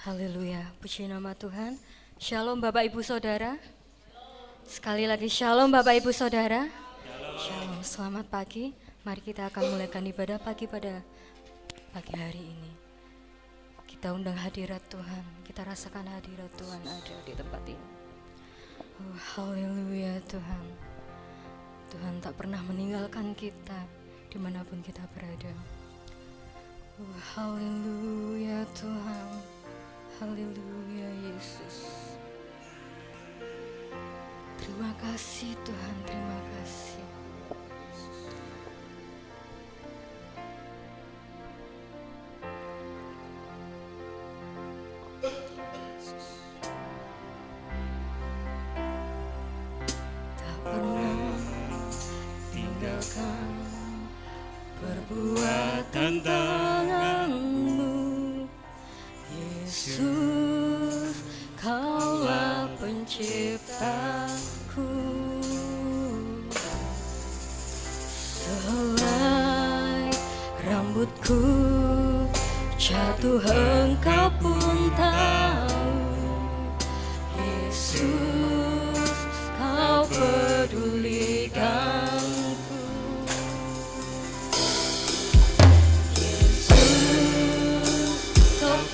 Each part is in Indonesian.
Haleluya, puji nama Tuhan. Shalom Bapak Ibu Saudara. Sekali lagi shalom Bapak Ibu Saudara. Shalom, selamat pagi. Mari kita akan mulaikan ibadah pagi pada pagi hari ini. Kita undang hadirat Tuhan, kita rasakan hadirat Tuhan ada di tempat ini. Oh, haleluya Tuhan. Tuhan tak pernah meninggalkan kita dimanapun kita berada. Oh, haleluya Tuhan. Haleluya Yesus. Terima kasih Tuhan, terima kasih. Tak pernah tinggalkan perbuatan tanganmu, Yesus, Kaulah penciptaku. Sehelai rambutku jatuh, Engkau pun tahu, Yesus, Kau pedulikanku.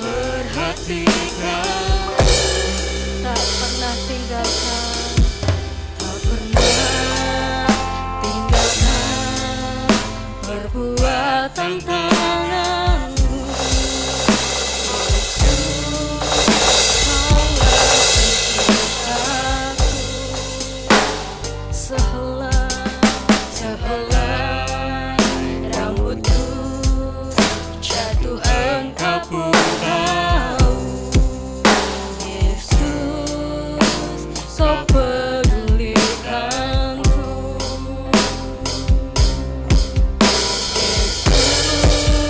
Perhatikan, tak pernah tinggalkan, tak pernah tinggalkan perbuatan tanganmu. Yesus, Kaulah penciptaku. Sehelai rambutku jatuh, Engkau pun tahu, Yesus, Kau pedulikanku. Yesus,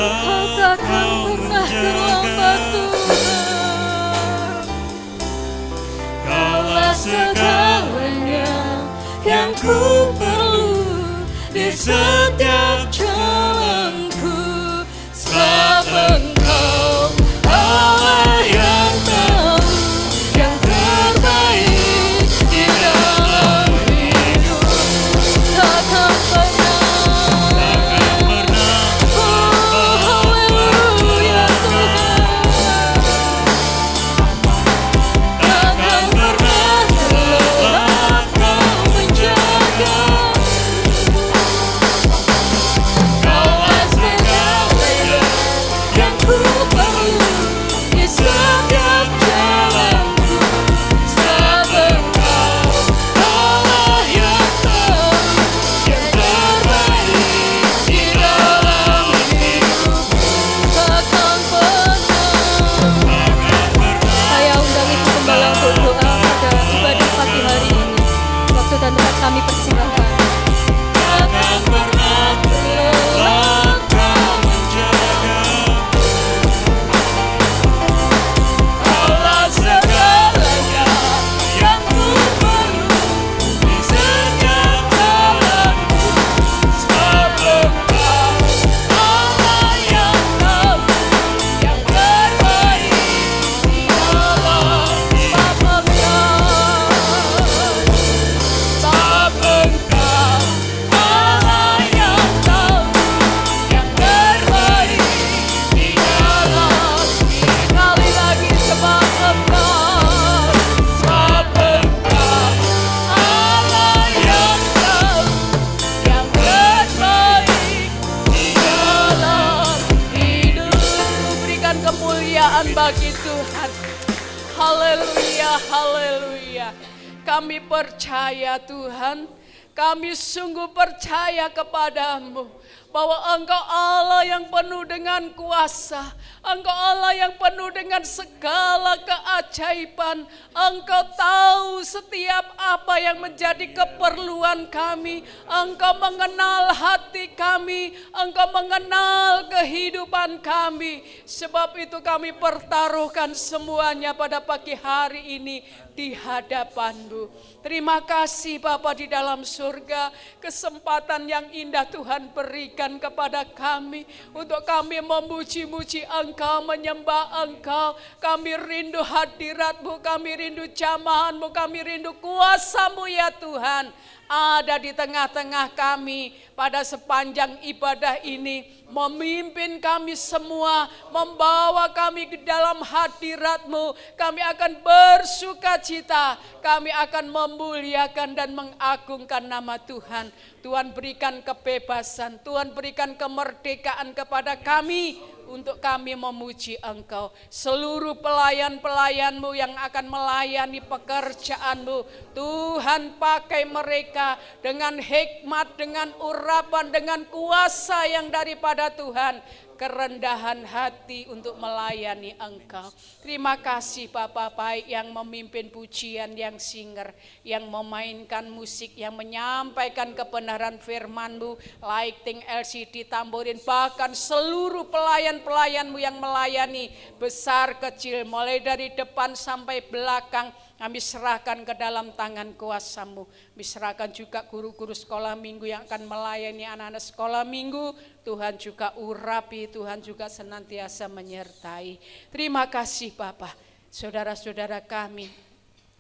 Kau takkan pernah terlambat Tuhan. Kaulah segalanya yang ku perlu di setiap jalanku. Sebab Engkau Allah yang tahu yang terbaik di dalam hidup. Takkan pernah, oh haleluya Tuhan. Takkan pernah lelah Kau menjaga. Kaulah segalanya yang ku perlu di setiap jalanku. Sebab Engkau Allah yang tahu yang terbaik di dalam hidupku. Takkan pernah. Saya undang Ibu Gembala untuk doa pada ibadah pagi hari ini. Waktu dan tempat kami persilahkan. Takkan pernah lelah Kau menjaga. Kaulah segalanya yang ku perlu di setiap jalanku. Sebab Engkau Allah yang tahu yang terbaik di dalam hidup. Sebab Engkau Allah yang tahu yang terbaik di dalam. Sekali lagi, sebab Engkau Allah yang tahu yang terbaik di dalam hidupku. Berikan kemuliaan bagi Tuhan. Haleluya, haleluya. Kami percaya Tuhan, kami sungguh percaya kepadamu bahwa Engkau Allah yang penuh dengan kuasa, Engkau Allah yang penuh dengan segala keajaiban. Engkau tahu setiap apa yang menjadi keperluan kami. Engkau mengenal hati kami, Engkau mengenal kehidupan kami. Sebab itu kami pertaruhkan semuanya pada pagi hari ini di hadapan-Mu. Terima kasih Bapa di dalam surga, kesempatan yang indah Tuhan berikan kepada kami untuk kami memuji-muji Engkau, menyembah Engkau. Kami rindu hadirat-Mu, kami rindu jamahan-Mu, kami rindu kuasa-Mu ya Tuhan. Ada di tengah-tengah kami pada sepanjang ibadah ini, memimpin kami semua, membawa kami ke dalam hadirat-Mu. Kami akan bersukacita, kami akan memuliakan dan mengagungkan nama Tuhan. Tuhan berikan kebebasan, Tuhan berikan kemerdekaan kepada kami untuk kami memuji Engkau. Seluruh pelayan-pelayan-Mu yang akan melayani pekerjaan-Mu, Tuhan pakai mereka dengan hikmat, dengan urapan, dengan kuasa yang daripada Tuhan. Kerendahan hati untuk melayani Engkau. Terima kasih Bapak baik yang memimpin pujian, yang singer, yang memainkan musik, yang menyampaikan kebenaran firman-Mu, lighting, LCD, tamborin, bahkan seluruh pelayan-pelayan-Mu yang melayani besar kecil, mulai dari depan sampai belakang. Kami serahkan ke dalam tangan kuasa-Mu. Kami serahkan juga guru-guru sekolah minggu yang akan melayani anak-anak sekolah minggu. Tuhan juga urapi, Tuhan juga senantiasa menyertai. Terima kasih Bapak. Saudara-saudara kami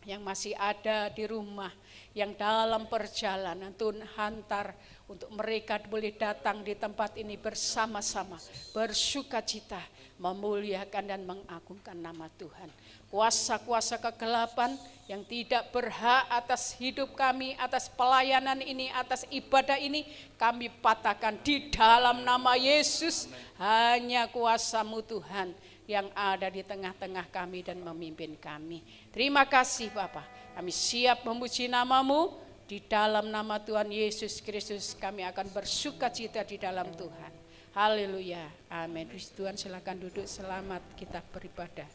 yang masih ada di rumah, yang dalam perjalanan, Tuhan hantar untuk mereka boleh datang di tempat ini bersama-sama, bersukacita, memuliakan dan mengagungkan nama Tuhan. Kuasa-kuasa kegelapan yang tidak berhak atas hidup kami, atas pelayanan ini, atas ibadah ini, kami patahkan di dalam nama Yesus. Hanya kuasa-Mu Tuhan yang ada di tengah-tengah kami dan memimpin kami. Terima kasih Bapak, kami siap memuji nama-Mu. Di dalam nama Tuhan Yesus Kristus kami akan bersukacita di dalam Tuhan. Haleluya, amin. Tuhan silakan duduk, selamat kita beribadah.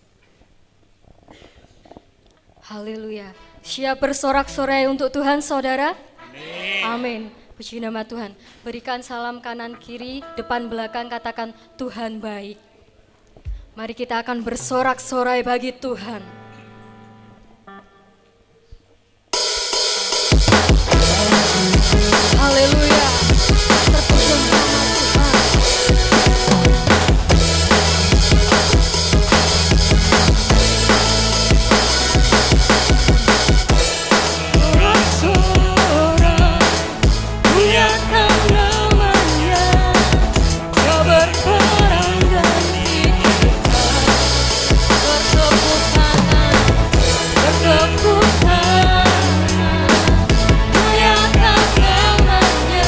Haleluya. Siap bersorak-sorai untuk Tuhan saudara? Amin. Amin. Puji nama Tuhan. Berikan salam kanan kiri, depan belakang, katakan Tuhan baik. Mari kita akan bersorak-sorai bagi Tuhan. Haleluya. Terpuji nama Tuhan. Bertepuk tangan, muliakan namanya.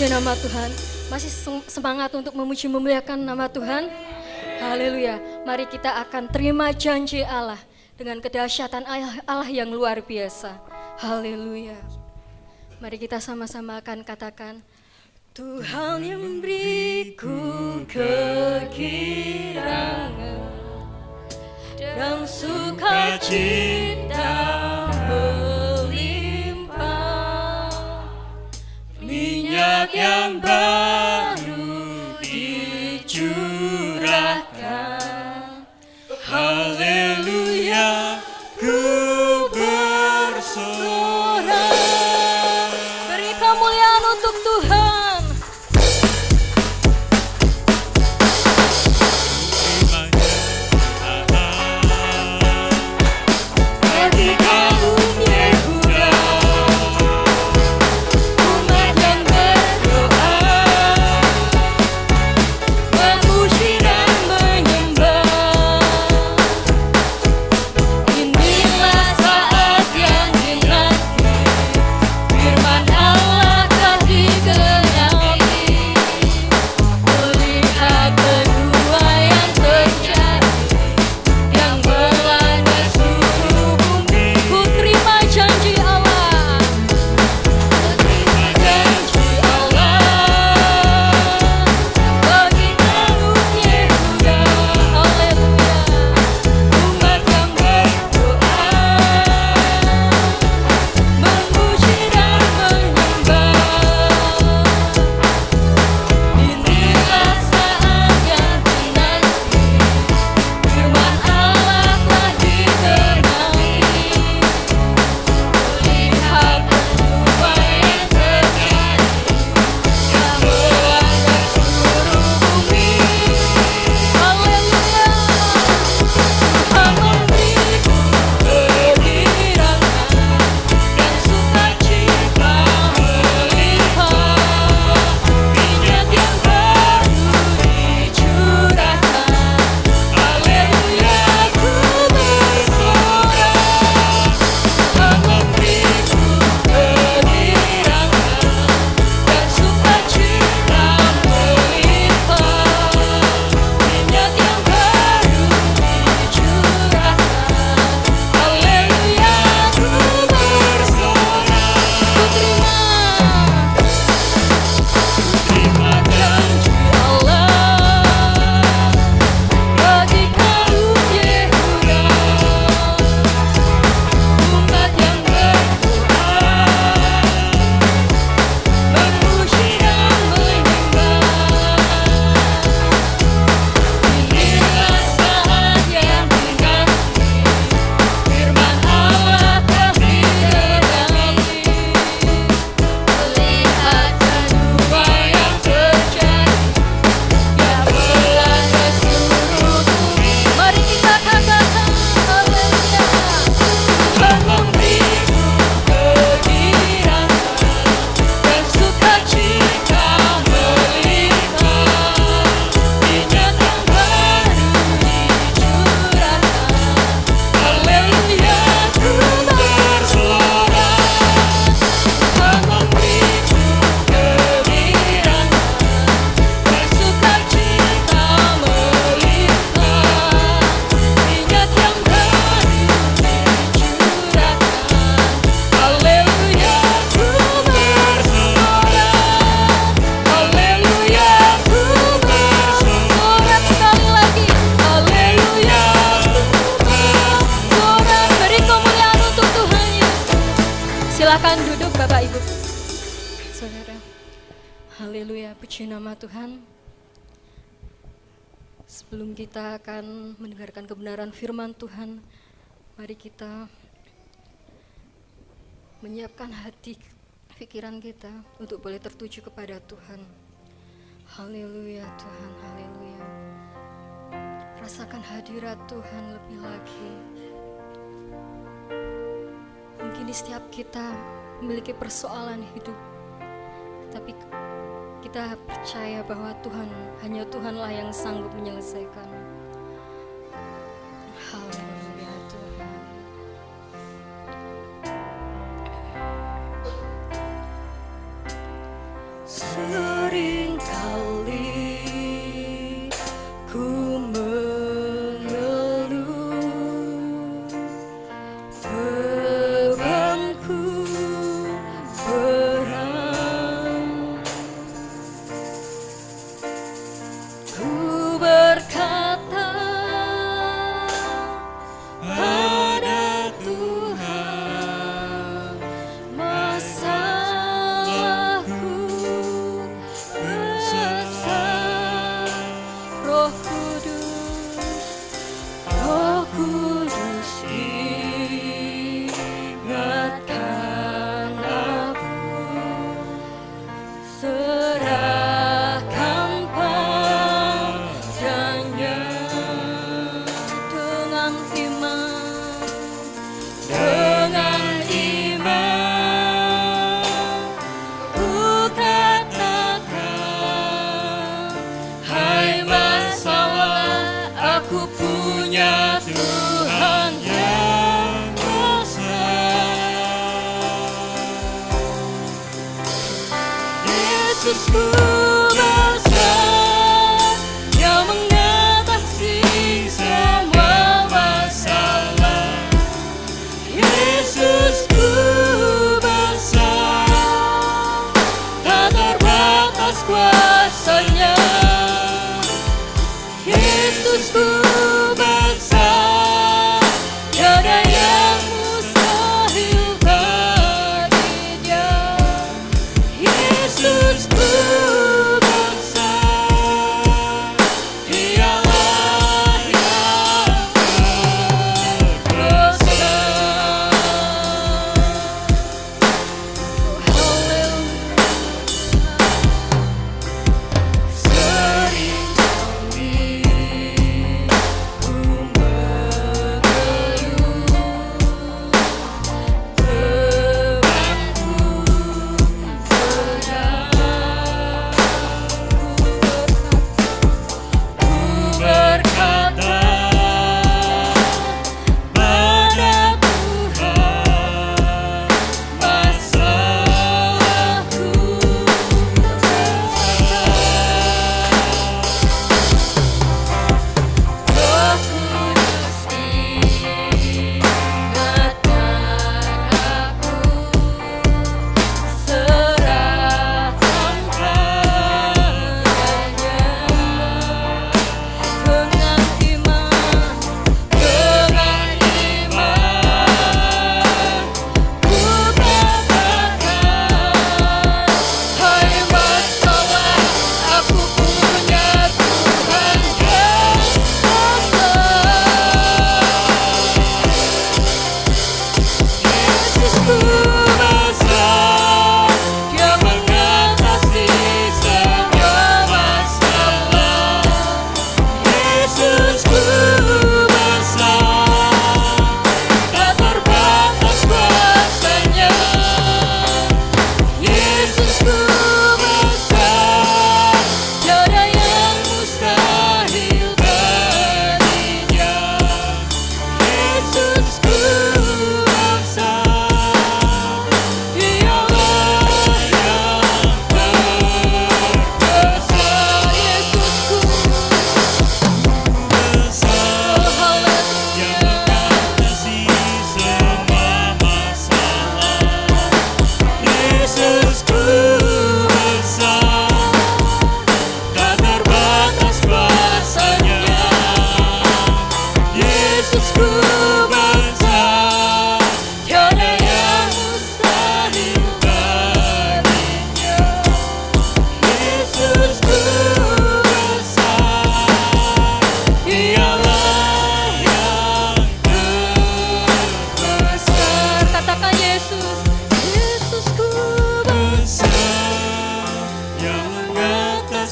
puji nama Tuhan. Masih semangat untuk memuji memuliakan nama Tuhan. Haleluya. Mari kita akan terima janji Allah dengan kedahsyatan Allah yang luar biasa. Haleluya. Mari kita sama-sama akan katakan, Tuhan yang memberiku kegirangan dan sukacita melimpah, minyak yang baru dicurahkan. Haleluya, ku bersorak. Beri kemuliaan untuk Tuhan. Silakan duduk Bapak Ibu Saudara. Haleluya, puji nama Tuhan. Sebelum kita akan mendengarkan kebenaran firman Tuhan, mari kita menyiapkan hati pikiran kita untuk boleh tertuju kepada Tuhan. Haleluya Tuhan, haleluya. Rasakan hadirat Tuhan lebih lagi. Mungkin di setiap kita memiliki persoalan hidup, tapi kita percaya bahwa Tuhan, hanya Tuhanlah yang sanggup menyelesaikan. Haleluya Tuhan.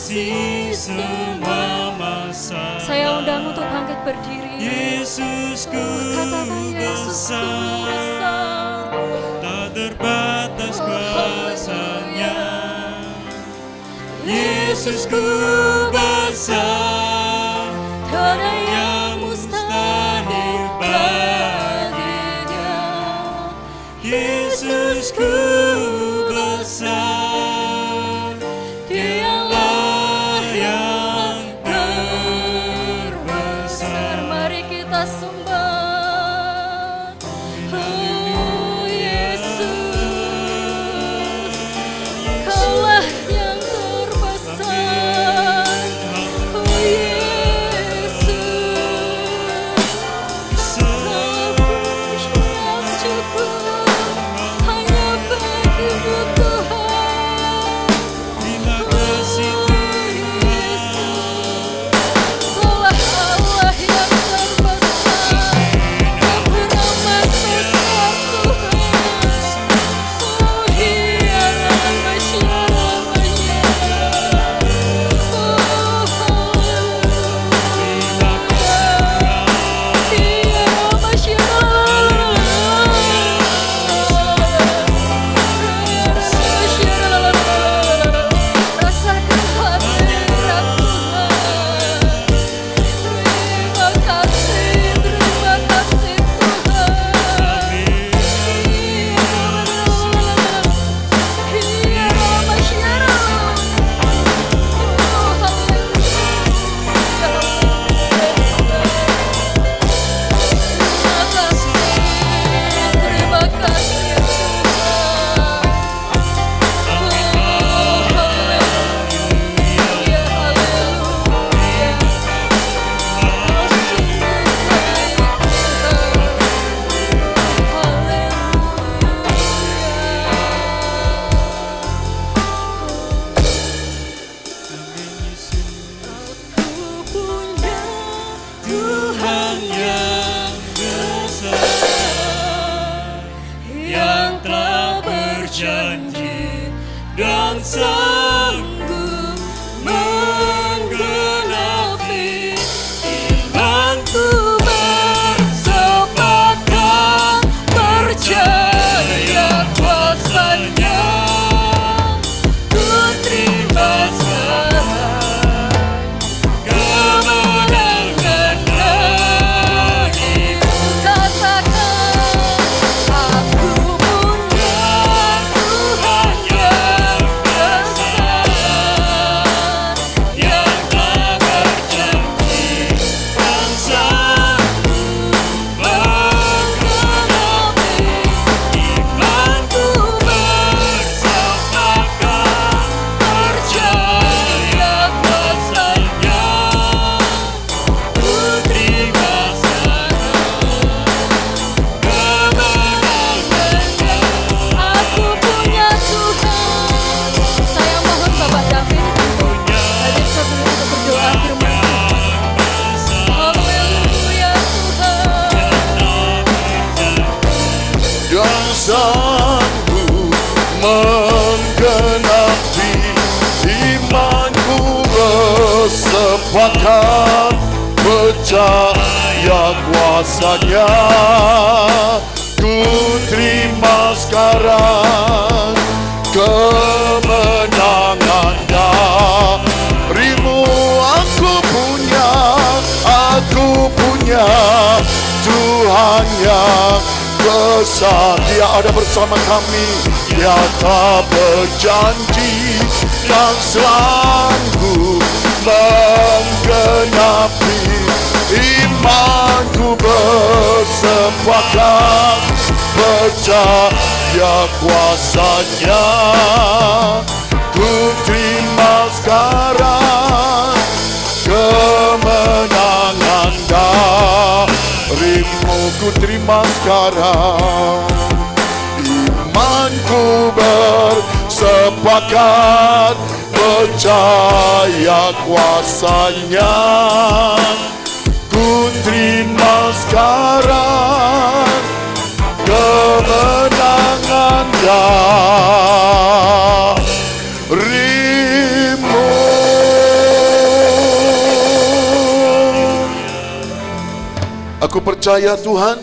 kasih semua masa. Saya undang untuk bangkit berdiri. Yesusku besar, tak terbatas kuasanya. Yesusku besar, Tiada yang mustahil baginya. Yesusku besar, Dialah yang terbesar. Mari kita sembah. Oh Yesus, Kaulah yang terbesar. Oh Yesus, Kau yang cukup hanya bagimu Tuhan. Terima kasih Kaulah Allah yang terbesar, teramat besar Tuhan. Oh hialah masyarakat, oh haleluya, hialah masyarakat. Rasakan hadirat Tuhan. Terima kasih Tuhan. Hialah masyarakat, oh haleluya. Terima kasih Tuhan. Tuhan yang besar, yang telah berjanji dan sanggup menggenapi imanku bersepakat percaya kuasanya. Ku terima sekarang kemenangan dari Katakan, aku punya Tuhan yang besar, yang telah berjanji dan sanggup menggenapi imanku bersepakat percaya kuasanya. Ku terima sekarang kemenangan. aku punya Tuhan. Saya mohon Bapak David untuk hadir sebelum untuk berdoa firman Tuhan. Haleluya Tuhan. yang sanggup menggenapi imanku bersepakat percaya kuasanya. Ku terima sekarang kemenangan darimu. Aku punya Tuhan yang besar. Dia ada bersama kami, Dia tak berjanji dan sanggup menggenapi imanku bersepakat percaya kuasanya. Ku terima sekarang kemenangan darimu. Ku terima sekarang imanku bersepakat percaya kuasanya. Ku terima sekarang kemenangan darimu. Aku percaya Tuhan,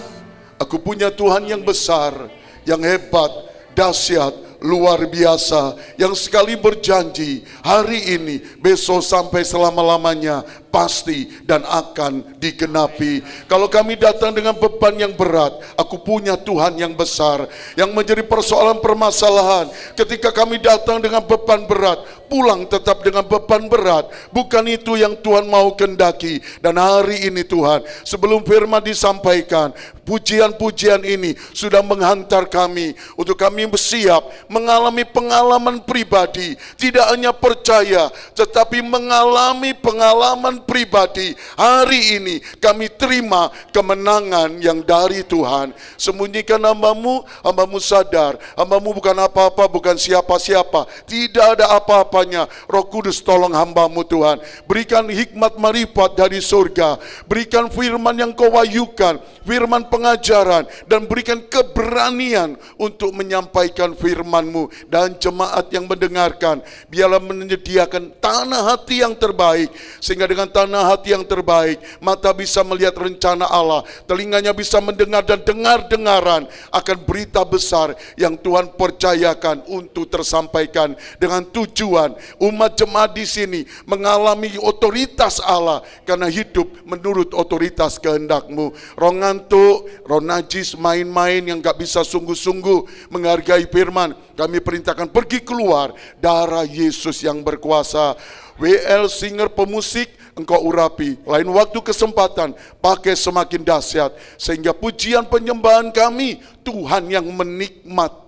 aku punya Tuhan yang besar, yang hebat, dahsyat, luar biasa, yang sekali berjanji hari ini, besok sampai selama-lamanya pasti dan akan digenapi. Kalau kami datang dengan beban yang berat, aku punya Tuhan yang besar, yang menjadi persoalan permasalahan. Ketika kami datang dengan beban berat, pulang tetap dengan beban berat. Bukan itu yang Tuhan mau kehendaki. Dan hari ini Tuhan, sebelum firman disampaikan, pujian-pujian ini sudah menghantar kami untuk kami bersiap mengalami pengalaman pribadi. Tidak hanya percaya, tetapi mengalami pengalaman pribadi. Hari ini kami terima kemenangan yang dari Tuhan. Sembunyikan hambamu, hambamu sadar, hambamu bukan apa-apa, bukan siapa-siapa, tidak ada apa-apanya. Roh Kudus tolong hambamu Tuhan, berikan hikmat marifat dari surga, berikan firman yang kau wahyukan, firman pengajaran, dan berikan keberanian untuk menyampaikan firman-Mu. Dan jemaat yang mendengarkan, biarlah menyediakan tanah hati yang terbaik, sehingga dengan tanah hati yang terbaik, mata bisa melihat rencana Allah, telinganya bisa mendengar dan dengar-dengaran akan berita besar yang Tuhan percayakan untuk tersampaikan, dengan tujuan umat jemaat di sini mengalami otoritas Allah karena hidup menurut otoritas kehendak-Mu. Roh ngantuk, roh najis, main-main yang gak bisa sungguh-sungguh menghargai firman, kami perintahkan pergi keluar. Darah Yesus yang berkuasa. WL singer pemusik, engkau urapi, lain waktu kesempatan pakai semakin dahsyat, sehingga pujian penyembahan kami Tuhan yang menikmatinya.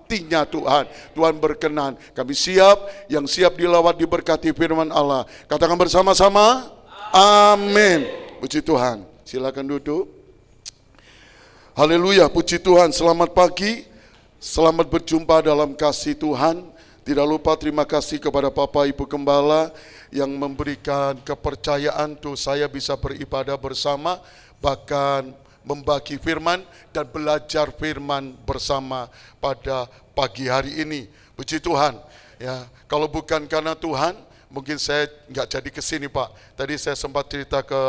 Tuhan berkenan. Kami siap, yang siap dilawat diberkati firman Allah. Katakan bersama-sama, amin. Puji Tuhan. Silakan duduk. Haleluya, puji Tuhan. Selamat pagi, selamat berjumpa dalam kasih Tuhan. Tidak lupa terima kasih kepada Bapak Ibu Gembala yang memberikan kepercayaan untuk saya bisa beribadah bersama, bahkan membagi firman dan belajar firman bersama pada pagi hari ini. Puji Tuhan. Ya, kalau bukan karena Tuhan, mungkin saya nggak jadi kesini Pak. Tadi saya sempat cerita ke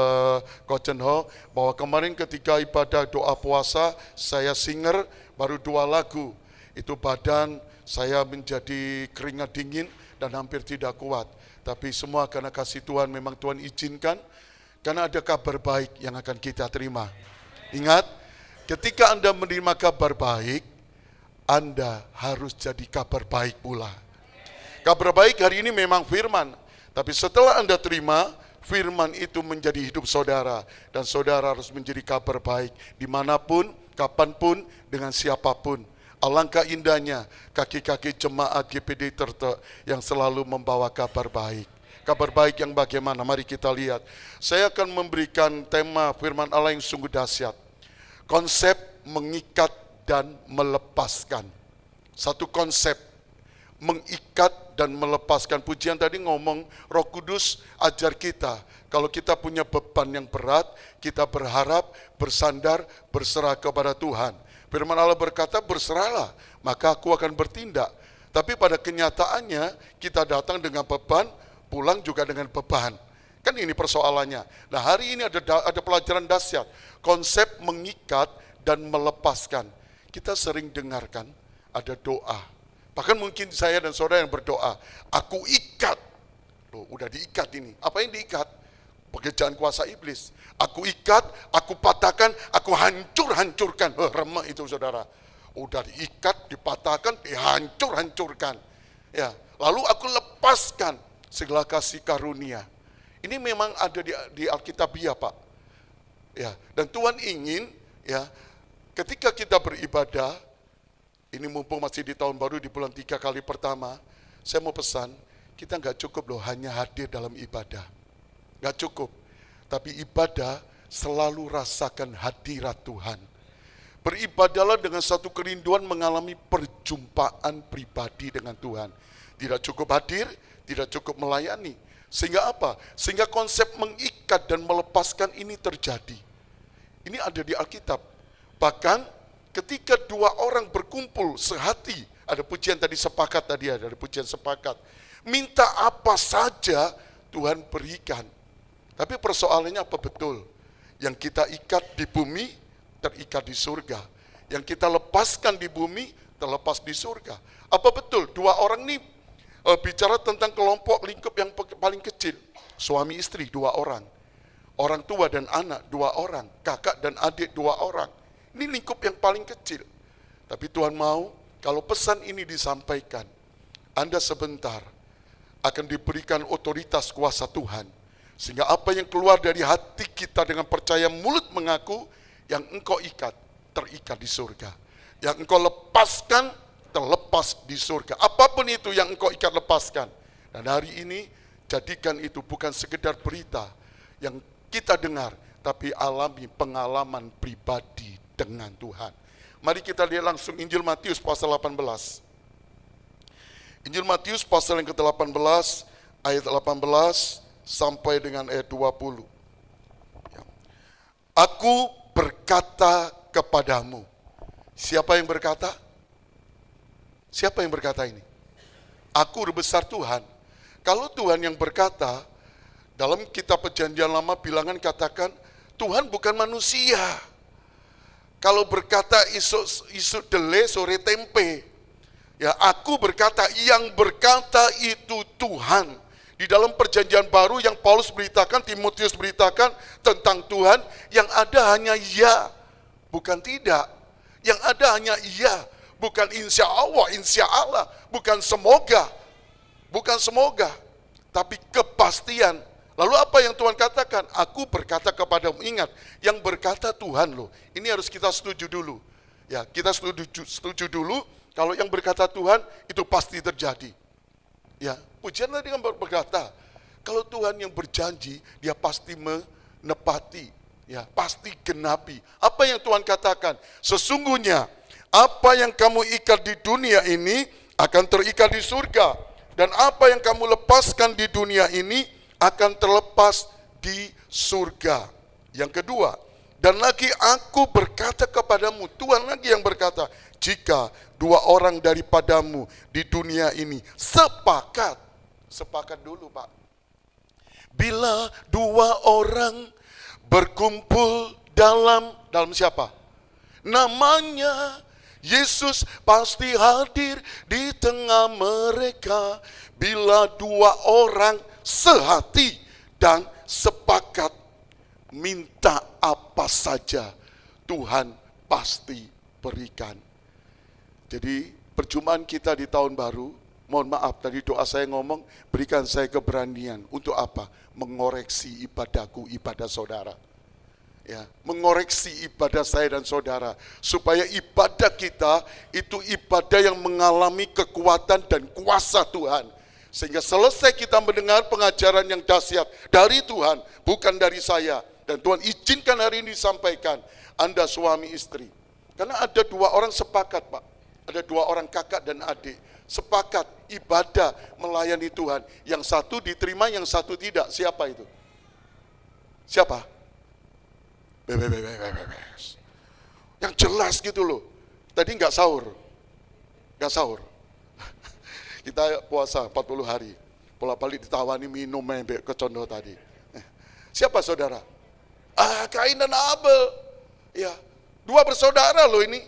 Coach Chen Ho bahwa kemarin ketika ibadah doa puasa, saya singer baru 2 lagu. Itu badan saya menjadi keringat dingin dan hampir tidak kuat. Tapi semua karena kasih Tuhan, memang Tuhan izinkan. Karena ada kabar baik yang akan kita terima. Ingat, ketika Anda menerima kabar baik, Anda harus jadi kabar baik pula. Kabar baik hari ini memang firman. Tapi setelah Anda terima, firman itu menjadi hidup saudara. Dan saudara harus menjadi kabar baik dimanapun, kapanpun, dengan siapapun. Alangkah indahnya kaki-kaki jemaat GPD Tertek yang selalu membawa kabar baik. Kabar baik yang bagaimana? Mari kita lihat. Saya akan memberikan tema firman Allah yang sungguh dahsyat. Konsep mengikat dan melepaskan. Satu konsep mengikat dan melepaskan. Pujian tadi ngomong Roh Kudus ajar kita. Kalau kita punya beban yang berat, kita berharap, bersandar, berserah kepada Tuhan. Firman Allah berkata, berserahlah, maka aku akan bertindak. Tapi pada kenyataannya, kita datang dengan beban, pulang juga dengan beban. Kan ini persoalannya. Nah, hari ini ada pelajaran dahsyat. Konsep mengikat dan melepaskan. Kita sering dengarkan ada doa. Bahkan mungkin saya dan saudara yang berdoa, aku ikat. Loh, udah diikat ini. Apa yang diikat? Pekerjaan kuasa iblis. Aku ikat, aku patahkan, aku hancurkan. Remeh itu saudara. Udah diikat, dipatahkan, dihancurkan. Ya, lalu aku lepaskan segala kasih karunia. Ini memang ada di Alkitabiah Pak. Ya, dan Tuhan ingin ya, ketika kita beribadah, ini mumpung masih di tahun baru di bulan 3 kali pertama, saya mau pesan, kita nggak cukup loh hanya hadir dalam ibadah. Nggak cukup, tapi ibadah selalu rasakan hadirat Tuhan. Beribadahlah dengan satu kerinduan mengalami perjumpaan pribadi dengan Tuhan. Tidak cukup hadir, tidak cukup melayani. Sehingga apa? Sehingga konsep mengikat dan melepaskan ini terjadi. Ini ada di Alkitab. Bahkan ketika 2 orang berkumpul sehati, ada pujian tadi sepakat tadi ada pujian sepakat. Minta apa saja Tuhan berikan. Tapi persoalannya apa betul? Yang kita ikat di bumi, terikat di surga. Yang kita lepaskan di bumi, terlepas di surga. Apa betul dua orang ini bicara tentang kelompok lingkup yang paling kecil? Suami istri 2 orang. Orang tua dan anak 2 orang. Kakak dan adik 2 orang. Ini lingkup yang paling kecil. Tapi Tuhan mau kalau pesan ini disampaikan, Anda sebentar akan diberikan otoritas kuasa Tuhan. Sehingga apa yang keluar dari hati kita dengan percaya mulut mengaku, yang engkau ikat, terikat di surga. Yang engkau lepaskan, terlepas di surga. Apapun itu yang engkau ikat, lepaskan. Dan hari ini, jadikan itu bukan sekedar berita yang kita dengar, tapi alami pengalaman pribadi dengan Tuhan. Mari kita lihat langsung Injil Matius pasal 18. Injil Matius pasal yang ke-18, ayat 18 sampai dengan ayat 20. Aku berkata kepadamu. Siapa yang berkata? Siapa yang berkata ini? Aku besar Tuhan. Kalau Tuhan yang berkata, dalam kitab Perjanjian Lama bilangan katakan, Tuhan bukan manusia. Kalau berkata isu dele sore tempe. Ya, aku berkata, yang berkata itu Tuhan. Di dalam perjanjian baru yang Paulus beritakan, Timotius beritakan tentang Tuhan, yang ada hanya ya, bukan tidak. Yang ada hanya ya, bukan insya Allah, bukan semoga. Bukan semoga, tapi kepastian. Lalu apa yang Tuhan katakan? Aku berkata kepadamu, ingat, yang berkata Tuhan loh. Ini harus kita setuju dulu. Ya, kita setuju dulu, kalau yang berkata Tuhan, itu pasti terjadi. Ya, pujian tadi kan berkata, kalau Tuhan yang berjanji, dia pasti menepati, ya, pasti genapi. Apa yang Tuhan katakan? Sesungguhnya, apa yang kamu ikat di dunia ini akan terikat di surga. Dan apa yang kamu lepaskan di dunia ini akan terlepas di surga. Yang kedua, dan lagi aku berkata kepadamu, Tuhan lagi yang berkata, jika 2 orang daripadamu di dunia ini sepakat dulu Pak. Bila 2 orang berkumpul dalam siapa? Namanya Yesus pasti hadir di tengah mereka. Bila 2 orang sehati dan sepakat, minta apa saja Tuhan pasti berikan. Jadi perjumpaan kita di tahun baru, mohon maaf tadi doa saya ngomong, berikan saya keberanian untuk apa? Mengoreksi ibadahku, ibadah saudara. Ya, mengoreksi ibadah saya dan saudara, supaya ibadah kita itu ibadah yang mengalami kekuatan dan kuasa Tuhan. Sehingga selesai kita mendengar pengajaran yang dahsyat dari Tuhan, bukan dari saya. Dan Tuhan izinkan hari ini disampaikan, Anda suami istri. Karena ada 2 orang sepakat Pak, ada 2 orang kakak dan adik, sepakat ibadah melayani Tuhan. Yang satu diterima, yang satu tidak. Siapa itu? Siapa? Yang jelas gitu loh. Tadi nggak sahur. Kita puasa 40 hari. Bolak-balik ditawani minum membek ke condo tadi. Siapa saudara? Kain dan Abel. Ya, 2 bersaudara loh ini.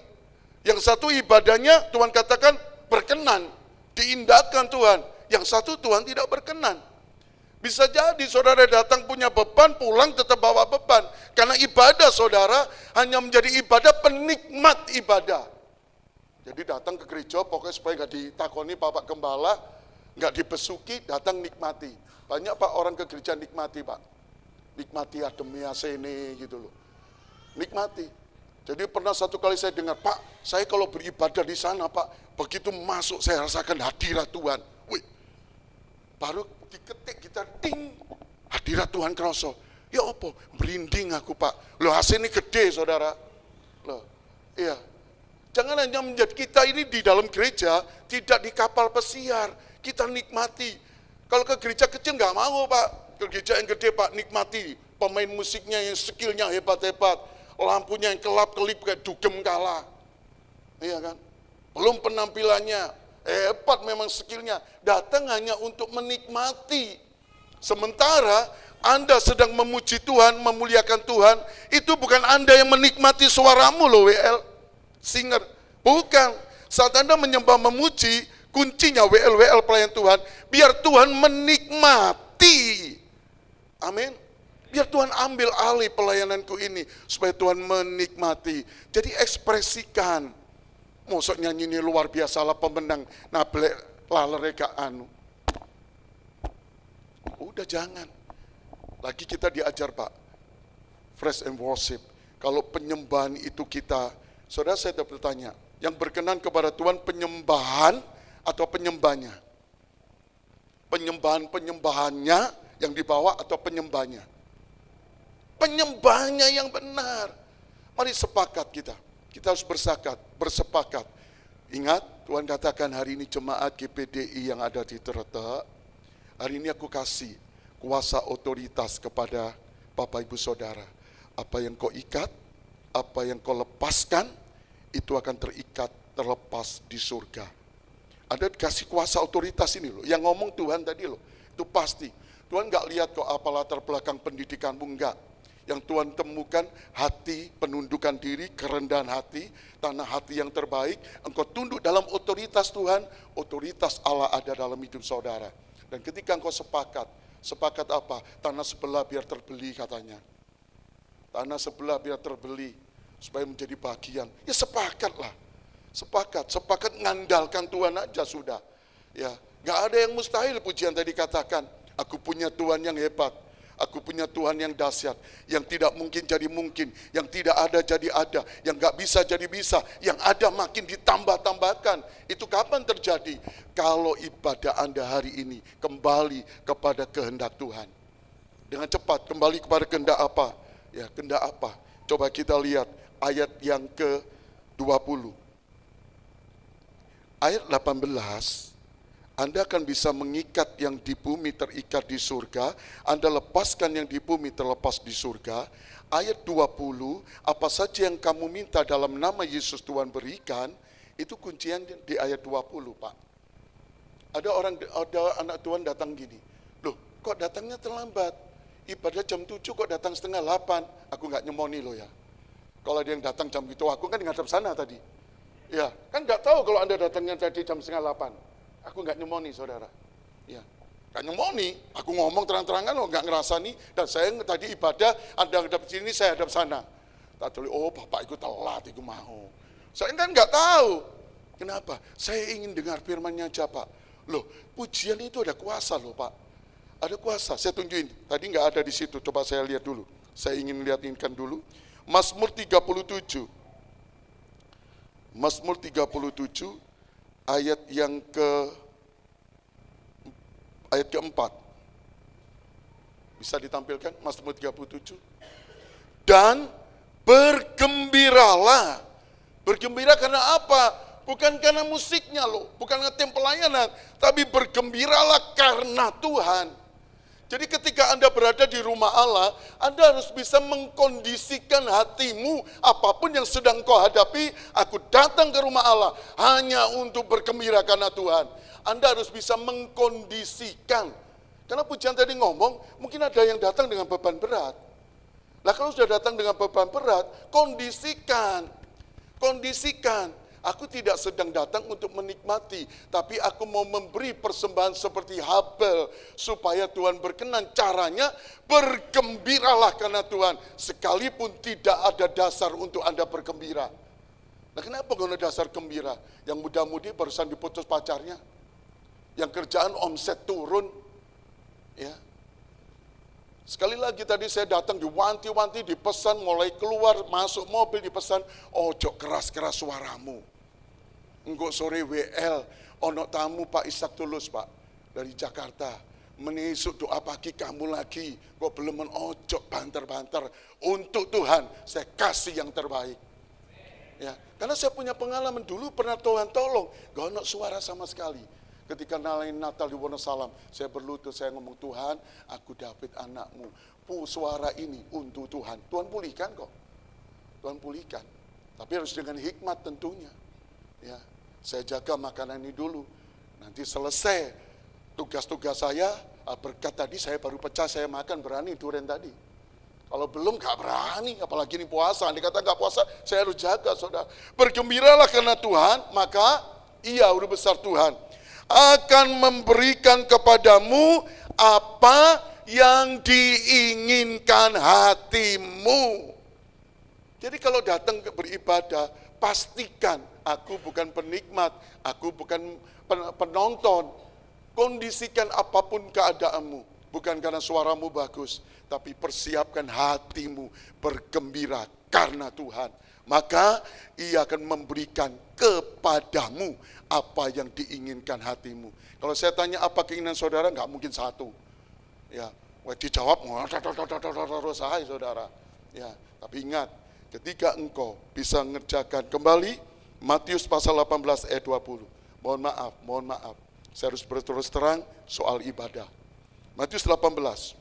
Yang satu ibadahnya Tuhan katakan berkenan, diindahkan Tuhan. Yang satu Tuhan tidak berkenan. Bisa jadi saudara datang punya beban, pulang tetap bawa beban. Karena ibadah saudara hanya menjadi ibadah penikmat ibadah. Jadi datang ke gereja pokoknya supaya nggak ditakoni Bapak Gembala, nggak dibesuki, datang nikmati. Banyak Pak orang ke gereja nikmati Pak. Nikmati ademnya sene gitu loh. Nikmati. Jadi pernah satu kali saya dengar, Pak, saya kalau beribadah di sana Pak, begitu masuk saya rasakan hadirat Tuhan. Wih, baru diketik kita ding, hadirat Tuhan kerasa. Ya apa? Merinding aku Pak. Loh AC ini gede saudara. Loh, iya. Jangan hanya menjadi kita ini di dalam gereja, tidak di kapal pesiar. Kita nikmati. Kalau ke gereja kecil nggak mau Pak. Ke gereja yang gede Pak, nikmati. Pemain musiknya yang skillnya hebat-hebat. Lampunya yang kelap-kelip kayak dugem kalah. Iya kan? Belum penampilannya. Hebat memang skillnya. Datang hanya untuk menikmati. Sementara Anda sedang memuji Tuhan, memuliakan Tuhan, itu bukan Anda yang menikmati suaramu loh WL singer. Bukan. Saat Anda menyembah memuji, kuncinya WL pelayan Tuhan, biar Tuhan menikmati. Amin. Biar Tuhan ambil alih pelayananku ini, supaya Tuhan menikmati. Jadi ekspresikan. Mosok nyanyi ini luar biasa lah pemenang, nablek lalereka anu. Udah jangan. Lagi kita diajar Pak, fresh and worship. Kalau penyembahan itu kita, saudara saya bertanya, yang berkenan kepada Tuhan penyembahan atau penyembahnya? Penyembahannya yang dibawa atau penyembahnya? Penyembahnya yang benar. Mari sepakat kita harus bersepakat. Ingat, Tuhan katakan hari ini jemaat GPDI yang ada di Terletak, hari ini aku kasih kuasa otoritas kepada Bapak Ibu Saudara. Apa yang kau ikat, apa yang kau lepaskan, itu akan terikat, terlepas di surga. Ada dikasih kuasa otoritas ini loh, yang ngomong Tuhan tadi loh, itu pasti. Tuhan gak lihat kok apa latar belakang pendidikanmu, enggak. Yang Tuhan temukan hati, penundukan diri, kerendahan hati, tanah hati yang terbaik, engkau tunduk dalam otoritas Tuhan, otoritas Allah ada dalam hidup saudara. Dan ketika engkau sepakat apa? Tanah sebelah biar terbeli katanya. Tanah sebelah biar terbeli, supaya menjadi bagian. Ya sepakatlah. Sepakat ngandalkan Tuhan aja sudah. Ya, gak ada yang mustahil pujian tadi katakan. Aku punya Tuhan yang hebat. Aku punya Tuhan yang dahsyat, yang tidak mungkin jadi mungkin, yang tidak ada jadi ada, yang gak bisa jadi bisa, yang ada makin ditambah-tambahkan. Itu kapan terjadi? Kalau ibadah Anda hari ini kembali kepada kehendak Tuhan. Dengan cepat kembali kepada kehendak apa? Ya, kehendak apa? Coba kita lihat ayat yang ke-20. Ayat 18. Anda akan bisa mengikat yang di bumi terikat di surga, Anda lepaskan yang di bumi terlepas di surga. Ayat 20, apa saja yang kamu minta dalam nama Yesus Tuhan berikan, itu kuncian di ayat 20 Pak. Ada anak Tuhan datang gini, loh kok datangnya terlambat? Ibadah jam 7 kok datang setengah 8? Aku nggak nyemoni loh ya. Kalau ada yang datang jam itu, aku kan ngadep sana tadi. Ya, kan nggak tahu kalau Anda datangnya tadi jam setengah 8. Aku nggak nyemoni saudara, ya nggak nyemoni. Aku ngomong terang-terangan, lo nggak ngerasani. Dan saya tadi ibadah, Anda hadap sini, saya hadap sana. Tak tulis, oh bapak ikut telat, ikut mau. Saya kan nggak tahu. Kenapa? Saya ingin dengar firman-Nya aja Pak. Loh, pujian itu ada kuasa loh Pak. Ada kuasa. Saya tunjukin. Tadi nggak ada di situ. Coba saya lihat dulu. Saya ingin lihatkan dulu. Mazmur 37. Mazmur 37. Ayat yang keempat. Bisa ditampilkan Mazmur 37. Dan bergembiralah. Bergembira karena apa? Bukan karena musiknya loh, bukan karena tim pelayanan, tapi bergembiralah karena Tuhan. Jadi ketika Anda berada di rumah Allah, Anda harus bisa mengkondisikan hatimu, apapun yang sedang kau hadapi, aku datang ke rumah Allah hanya untuk bergembira karena Tuhan. Anda harus bisa mengkondisikan. Karena pujian tadi ngomong, mungkin ada yang datang dengan beban berat. Nah kalau sudah datang dengan beban berat, kondisikan. Aku tidak sedang datang untuk menikmati, tapi aku mau memberi persembahan seperti Habel, supaya Tuhan berkenan. Caranya, bergembiralah karena Tuhan, sekalipun tidak ada dasar untuk Anda bergembira. Nah kenapa gak ada dasar gembira? Yang muda-mudi barusan diputus pacarnya, yang kerjaan omset turun, ya. Sekali lagi tadi saya datang diwanti-wanti, dipesan, mulai keluar, masuk mobil dipesan, ojo keras-keras suaramu. Engkau sore WL, ono tamu Pak Ishak Tulus Pak, dari Jakarta. Menisuk doa pagi kamu lagi, kok belum ojo banter-banter. Untuk Tuhan, saya kasih yang terbaik. Ya, karena saya punya pengalaman dulu pernah Tuhan tolong, gak ono suara sama sekali. Ketika nalain Natal di Wonosalam, saya berlutut, saya ngomong, Tuhan, aku David anakmu. Suara ini untuk Tuhan. Tuhan pulihkan kok. Tuhan pulihkan. Tapi harus dengan hikmat tentunya. Ya, saya jaga makanan ini dulu. Nanti selesai tugas-tugas saya, Berkat tadi saya baru pecah, saya makan berani durian tadi. Kalau belum gak berani, apalagi ini puasa. Andai kata gak puasa, saya harus jaga, saudara. Bergembiralah karena Tuhan, maka Ia udah besar Tuhan akan memberikan kepadamu apa yang diinginkan hatimu. Jadi kalau datang beribadah, pastikan aku bukan penikmat, aku bukan penonton. Kondisikan apapun keadaanmu, bukan karena suaramu bagus, tapi persiapkan hatimu bergembira karena Tuhan. Maka Ia akan memberikan kepadamu apa yang diinginkan hatimu. Kalau saya tanya apa keinginan saudara, nggak mungkin satu. Ya, dijawab selesai saudara. Ya, tapi ingat, ketika engkau bisa mengerjakan kembali Matius pasal 18 ayat 20. Mohon maaf. Saya harus berterus terang soal ibadah. Matius 18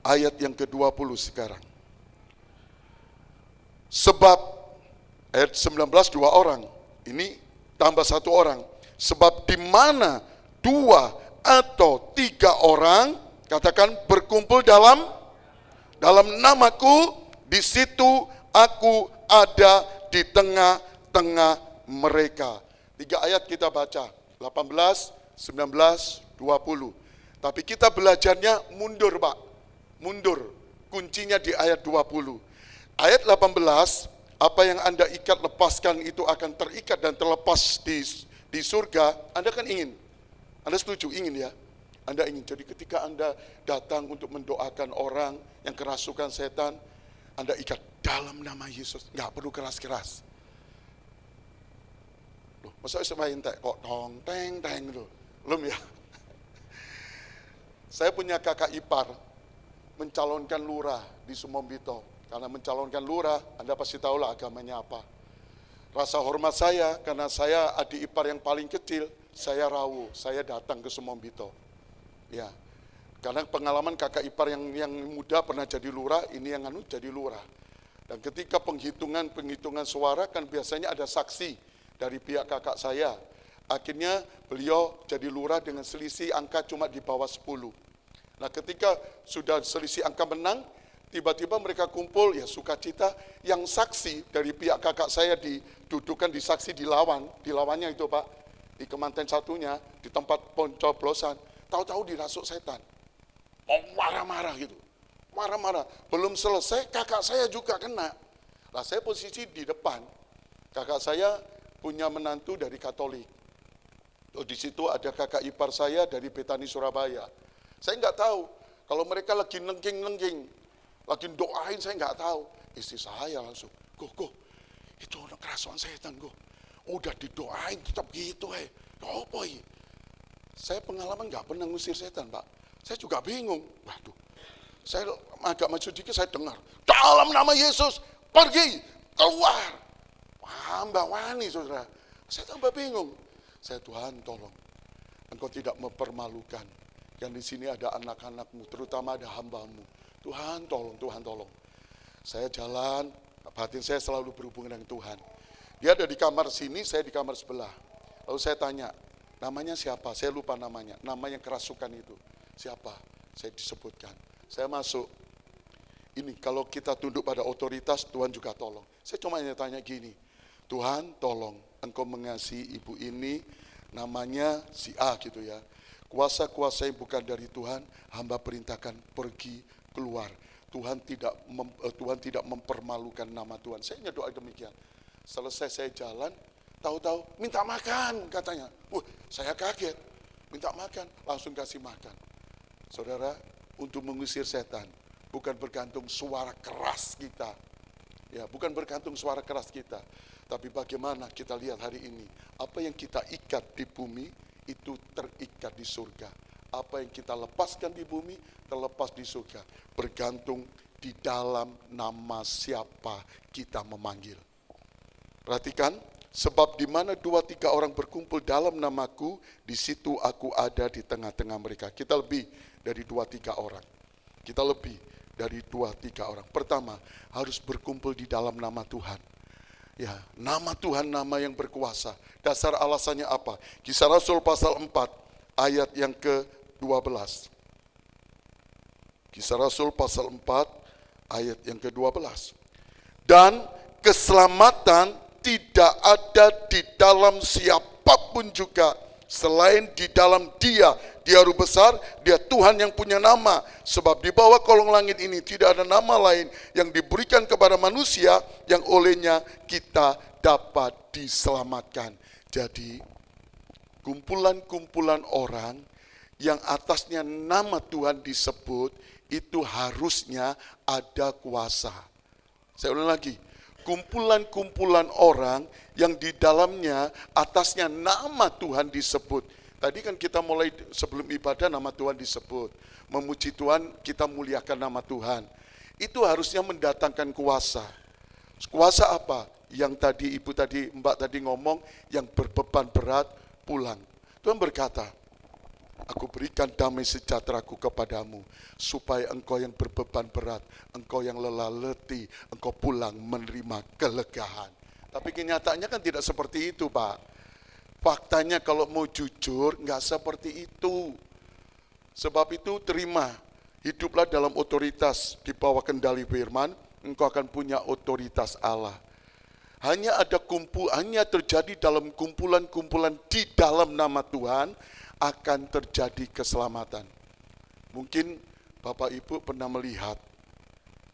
ayat yang ke-20 sekarang. Sebab ayat 19 2 orang, ini tambah 1 orang. Sebab di mana 2 atau 3 orang, katakan berkumpul dalam namaku, di situ aku ada di tengah-tengah mereka. 3 ayat kita baca, 18, 19, 20. Tapi kita belajarnya mundur, Pak. Mundur. Kuncinya di ayat 20. Ayat 18, apa yang Anda ikat lepaskan itu akan terikat dan terlepas di surga. Anda kan ingin. Anda setuju, ingin ya? Anda ingin. Jadi ketika Anda datang untuk mendoakan orang yang kerasukan setan, Anda ikat dalam nama Yesus. Nggak perlu keras-keras. Loh, masa saya main kok tong teng loh. Belum ya? Saya punya kakak ipar mencalonkan lurah di Sumombito. Karena mencalonkan lurah, Anda pasti tahulah agamanya apa. Rasa hormat saya, karena saya adik ipar yang paling kecil, saya rawuh, saya datang ke Sumombito. Ya, karena pengalaman kakak ipar yang muda pernah jadi lurah, ini yang jadi lurah. Dan ketika penghitungan suara kan biasanya ada saksi dari pihak kakak saya. Akhirnya beliau jadi lurah dengan selisih angka cuma di bawah 10. Nah ketika sudah selisih angka menang, tiba-tiba mereka kumpul, ya sukacita, yang saksi dari pihak kakak saya didudukan di saksi dilawannya itu Pak, di Kemanten satunya, di tempat pencoblosan, tahu-tahu dirasuk setan. Marah-marah gitu, marah-marah. Belum selesai, kakak saya juga kena. Nah saya posisi di depan, kakak saya punya menantu dari Katolik. Di situ ada kakak ipar saya dari Betani Surabaya. Saya nggak tahu, kalau mereka lagi nengking-nengking, lagi doain, saya nggak tahu. Istri saya langsung, Go, itu orang kerasukan setan, Go. Udah didoain tetap gitu, apa ini? Saya pengalaman nggak pernah ngusir setan, Pak. Saya juga bingung. Waduh, saya agak maju dikit, saya dengar, dalam nama Yesus, pergi, keluar. Hamba wani, saudara. Saya tambah bingung. Saya, Tuhan tolong, Engkau tidak mempermalukan. Yang di sini ada anak-anakmu, terutama ada hambamu. Tuhan tolong. Saya jalan, batin saya selalu berhubungan dengan Tuhan. Dia ada di kamar sini, saya di kamar sebelah. Lalu saya tanya, namanya siapa? Saya lupa namanya. Nama yang kerasukan itu. Siapa? Saya disebutkan. Saya masuk. Ini kalau kita tunduk pada otoritas, Tuhan juga tolong. Saya cuma tanya gini, Tuhan tolong, Engkau mengasihi ibu ini, namanya si A gitu ya. Kuasa-kuasa yang bukan dari Tuhan, hamba perintahkan pergi keluar. Tuhan tidak mempermalukan nama Tuhan. Saya doa demikian. Selesai saya jalan, tahu-tahu minta makan katanya. Saya kaget, minta makan, langsung kasih makan. Saudara, untuk mengusir setan, bukan bergantung suara keras kita. Ya, bukan bergantung suara keras kita. Tapi bagaimana kita lihat hari ini, apa yang kita ikat di bumi, itu terikat di surga. Apa yang kita lepaskan di bumi, terlepas di surga. Bergantung di dalam nama siapa kita memanggil. Perhatikan, sebab di mana 2-3 orang berkumpul dalam namaku, di situ aku ada di tengah-tengah mereka. Kita lebih dari 2-3 orang. Kita lebih dari 2-3 orang. Pertama, harus berkumpul di dalam nama Tuhan. Ya, nama Tuhan, nama yang berkuasa. Dasar alasannya apa? Kisah Rasul pasal 4, ayat yang ke 12. Kisah Rasul pasal 4 ayat yang ke-12. Dan keselamatan tidak ada di dalam siapapun juga selain di dalam Dia. Dia Ruh besar, Dia Tuhan yang punya nama. Sebab di bawah kolong langit ini tidak ada nama lain yang diberikan kepada manusia yang olehnya kita dapat diselamatkan. Jadi kumpulan-kumpulan orang yang atasnya nama Tuhan disebut, itu harusnya ada kuasa. Saya ulang lagi, kumpulan-kumpulan orang yang di dalamnya atasnya nama Tuhan disebut. Tadi kan kita mulai sebelum ibadah nama Tuhan disebut. Memuji Tuhan, kita muliakan nama Tuhan. Itu harusnya mendatangkan kuasa. Kuasa apa? Yang tadi Mbak tadi ngomong, yang berbeban berat pulang. Tuhan berkata, aku berikan damai sejahteraku kepadamu, supaya engkau yang berbeban berat, engkau yang lelah letih, engkau pulang menerima kelegaan. Tapi kenyataannya kan tidak seperti itu, Pak. Faktanya kalau mau jujur, nggak seperti itu. Sebab itu terima, hiduplah dalam otoritas di bawah kendali firman, engkau akan punya otoritas Allah. Hanya terjadi dalam kumpulan-kumpulan di dalam nama Tuhan, akan terjadi keselamatan. Mungkin Bapak Ibu pernah melihat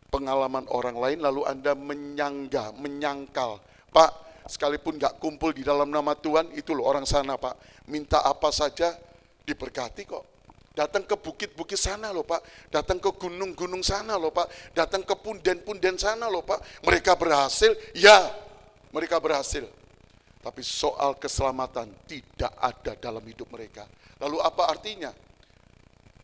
pengalaman orang lain lalu Anda menyangkal. Pak, sekalipun gak kumpul di dalam nama Tuhan, itu loh orang sana Pak, minta apa saja diberkati kok. Datang ke bukit-bukit sana loh Pak, datang ke gunung-gunung sana loh Pak, datang ke punden-punden sana loh Pak. Mereka berhasil, ya mereka berhasil. Tapi soal keselamatan tidak ada dalam hidup mereka. Lalu apa artinya?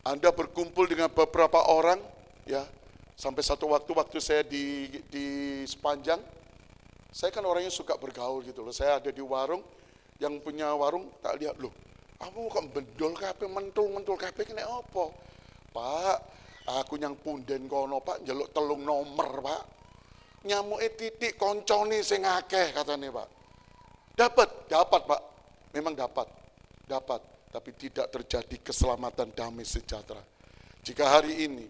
Anda berkumpul dengan beberapa orang, ya. Sampai satu waktu saya di Sepanjang, saya kan orangnya suka bergaul gitu loh. Saya ada di warung, yang punya warung tak lihat loh. Kamu kok bendol kape, mentul kape kena apa? Pak, aku yang punden kono Pak, njaluk telung nomor Pak. Nyamuke titik koncone sing akeh katanya Pak. Dapat Pak, memang dapat, tapi tidak terjadi keselamatan damai sejahtera. Jika hari ini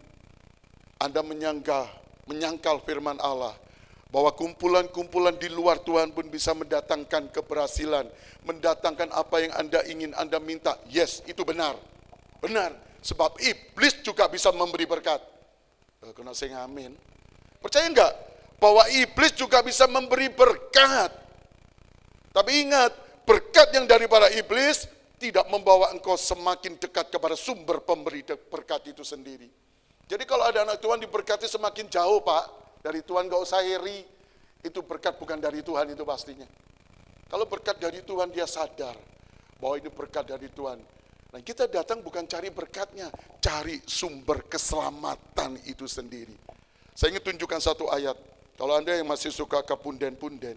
Anda menyangkal firman Allah, bahwa kumpulan-kumpulan di luar Tuhan pun bisa mendatangkan keberhasilan, mendatangkan apa yang Anda ingin, Anda minta, yes, itu benar, sebab iblis juga bisa memberi berkat. Kena sing amin. Percaya enggak, bahwa iblis juga bisa memberi berkat? Tapi ingat, berkat yang daripada iblis tidak membawa engkau semakin dekat kepada sumber pemberi berkat itu sendiri. Jadi kalau ada anak Tuhan diberkati semakin jauh Pak, dari Tuhan gak usah iri, itu berkat bukan dari Tuhan itu pastinya. Kalau berkat dari Tuhan dia sadar bahwa ini berkat dari Tuhan. Nah kita datang bukan cari berkatnya, cari sumber keselamatan itu sendiri. Saya ingin tunjukkan satu ayat, kalau Anda yang masih suka ke punden-punden,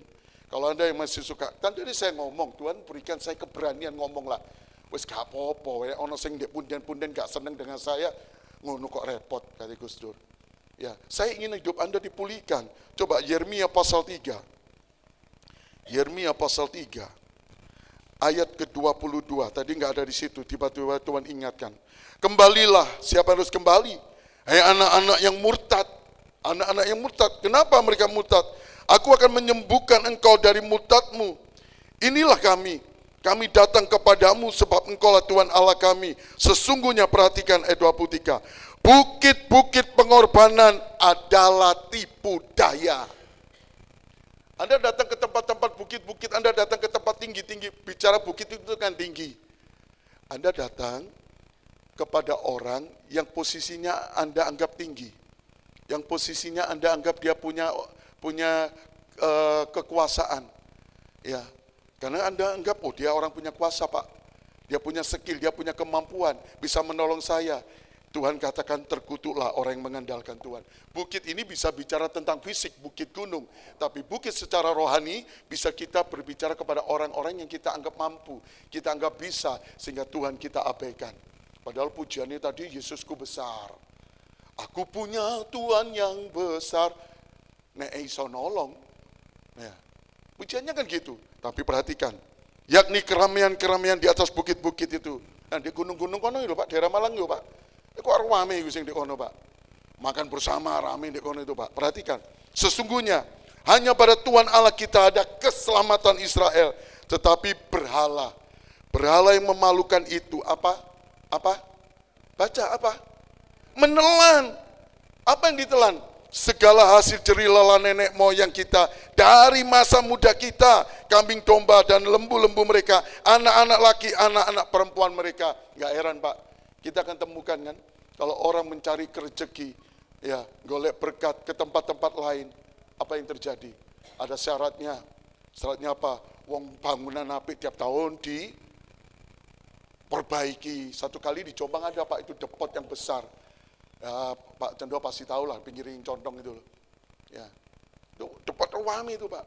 kalau Anda yang masih suka, kan tadi saya ngomong, Tuhan berikan saya keberanian ngomong lah. Wes gak apa-apa, ono sing ndek punden-punden gak seneng dengan saya, ngono kok repot, kata Gus Dur. Ya, saya ingin hidup Anda dipulihkan. Coba Yeremia pasal 3. Yeremia pasal 3. Ayat ke-22, tadi nggak ada di situ, tiba-tiba Tuhan ingatkan. Kembalilah, siapa harus kembali? Hai anak-anak yang murtad. Anak-anak yang murtad, kenapa mereka murtad? Aku akan menyembuhkan engkau dari murtadmu. Inilah kami datang kepadamu sebab engkaulah Tuhan Allah kami. Sesungguhnya perhatikan ayat 23. Bukit-bukit pengorbanan adalah tipu daya. Anda datang ke tempat-tempat bukit-bukit, Anda datang ke tempat tinggi-tinggi, bicara bukit itu kan tinggi. Anda datang kepada orang yang posisinya Anda anggap tinggi. Yang posisinya Anda anggap dia punya kekuasaan. Ya. Karena Anda anggap, oh dia orang punya kuasa Pak. Dia punya skill, dia punya kemampuan, bisa menolong saya. Tuhan katakan terkutuklah orang yang mengandalkan Tuhan. Bukit ini bisa bicara tentang fisik, bukit gunung. Tapi bukit secara rohani bisa kita berbicara kepada orang-orang yang kita anggap mampu, kita anggap bisa, sehingga Tuhan kita abaikan. Padahal pujiannya tadi, Yesusku besar. Aku punya Tuhan yang besar. Nek iso nolong. Ya. Pujiannya kan gitu. Tapi perhatikan, yakni keramaian-keramaian di atas bukit-bukit itu Nah di gunung-gunung kono lho Pak, daerah Malang lho Pak. Kok rame iku sing di kono Pak. Makan bersama rame di kono itu Pak. Perhatikan, sesungguhnya hanya pada Tuhan Allah kita ada keselamatan Israel, tetapi berhala yang memalukan itu apa? Baca apa? Menelan. Apa yang ditelan? Segala hasil jerih lelah nenek moyang kita dari masa muda kita, kambing domba dan lembu-lembu mereka, anak-anak laki, anak-anak perempuan mereka. Gak heran Pak, kita akan temukan kan, kalau orang mencari rezeki, ya golek berkat ke tempat-tempat lain, apa yang terjadi? Ada syaratnya. Syaratnya apa? Wong bangunan apik tiap tahun diperbaiki. Satu kali di Jombang ada Pak, itu depot yang besar. Ya, Pak Cendo pasti tahu lah, pinggirin condong itu loh. Ya, itu depot rame itu Pak.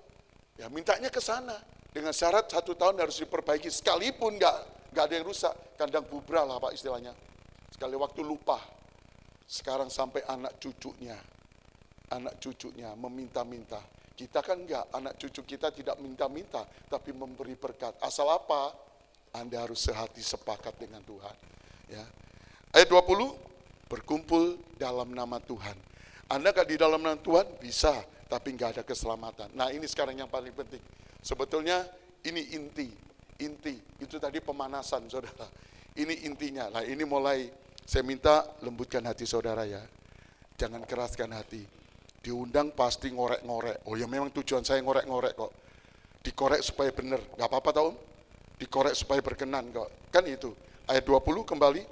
Ya mintanya ke sana dengan syarat 1 tahun harus diperbaiki, sekalipun nggak ada yang rusak, kandang bubra lah Pak istilahnya. Sekali waktu lupa. Sekarang sampai anak cucunya meminta-minta. Kita kan enggak, anak cucu kita tidak minta-minta, tapi memberi berkat. Asal apa? Anda harus sehati sepakat dengan Tuhan. Ya. Ayat 20, berkumpul dalam nama Tuhan. Anda enggak di dalam nama Tuhan? Bisa, tapi enggak ada keselamatan. Nah ini sekarang yang paling penting. Sebetulnya ini inti. Itu tadi pemanasan saudara. Ini intinya. Nah ini mulai, saya minta lembutkan hati saudara ya. Jangan keraskan hati. Diundang pasti ngorek-ngorek. Oh ya memang tujuan saya ngorek-ngorek kok. Dikorek supaya benar. Gak apa-apa tau Om? Dikorek supaya berkenan kok. Kan itu. Ayat 20 kembali.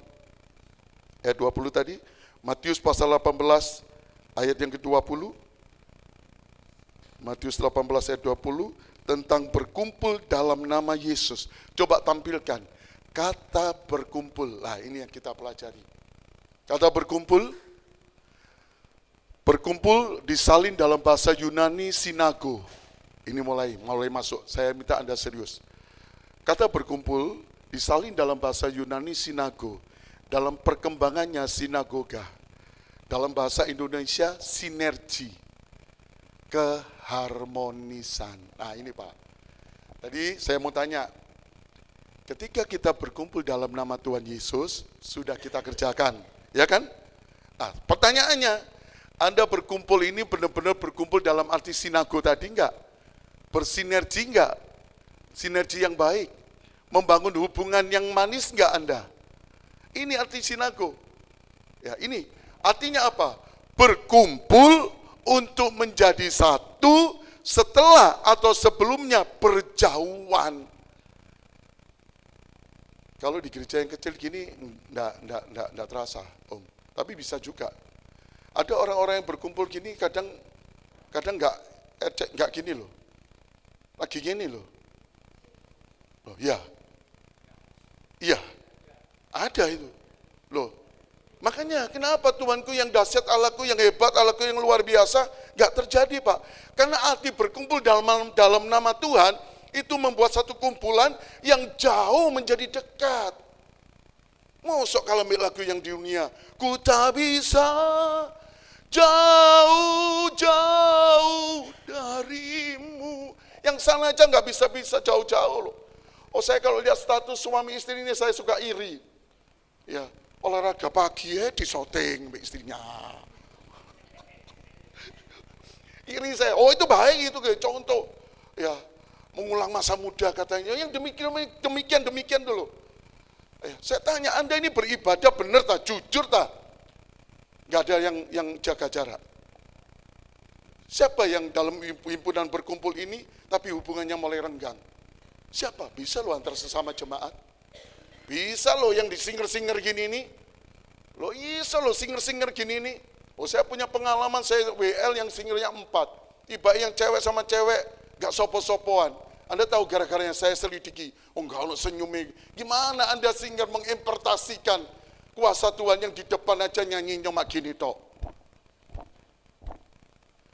Ayat 20 tadi. Matius pasal 18 ayat yang ke-20. Matius 18 ayat 20. Tentang berkumpul dalam nama Yesus. Coba tampilkan. Kata berkumpul. Nah ini yang kita pelajari. Kata berkumpul disalin dalam bahasa Yunani sinago. Ini mulai masuk. Saya minta Anda serius. Kata berkumpul disalin dalam bahasa Yunani sinago. Dalam perkembangannya sinagoga. Dalam bahasa Indonesia sinergi. Keharmonisan. Nah ini Pak. Tadi saya mau tanya. Ketika kita berkumpul dalam nama Tuhan Yesus, sudah kita kerjakan. Ya kan? Nah pertanyaannya, Anda berkumpul ini benar-benar berkumpul dalam arti sinago tadi enggak? Bersinergi enggak? Sinergi yang baik. Membangun hubungan yang manis enggak Anda? Ini arti sinago. Ya, ini artinya apa? Berkumpul untuk menjadi satu setelah atau sebelumnya berjauhan. Kalau di gereja yang kecil gini enggak terasa, Om. Tapi bisa juga. Ada orang-orang yang berkumpul gini kadang enggak gini loh. Lagi gini loh. Loh, iya. Ada itu. Loh. Makanya kenapa Tuhanku yang dahsyat, Allahku yang hebat, Allahku yang luar biasa enggak terjadi, Pak. Karena arti berkumpul dalam nama Tuhan itu membuat satu kumpulan yang jauh menjadi dekat. Mosok kalau lagu yang di dunia, ku tak bisa jauh-jauh darimu. Yang sana aja nggak bisa jauh-jauh loh. Oh saya kalau lihat status suami istri ini saya suka iri. Ya olahraga pagi di syuting sama istrinya. Iri saya. Oh itu baik itu kayak contoh. Ya mengulang masa muda katanya. Yang demikian dulu. Saya tanya Anda ini beribadah benar tak? Jujur tak? Gak ada yang jaga jarak. Siapa yang dalam himpunan berkumpul ini tapi hubungannya mulai renggang? Siapa? Bisa loh antar sesama jemaat. Bisa loh yang di singer-singer gini nih. Loh bisa loh singer-singer gini nih. Oh saya punya pengalaman, saya WL yang singernya 4. Tiba yang cewek sama cewek gak sopo-sopoan. Anda tahu gara-garanya saya selidiki. Oh enggak ono senyumnya. Gimana Anda singer mengimpartasikan kuasa Tuhan yang di depan aja nyanyi nyomak gini tok.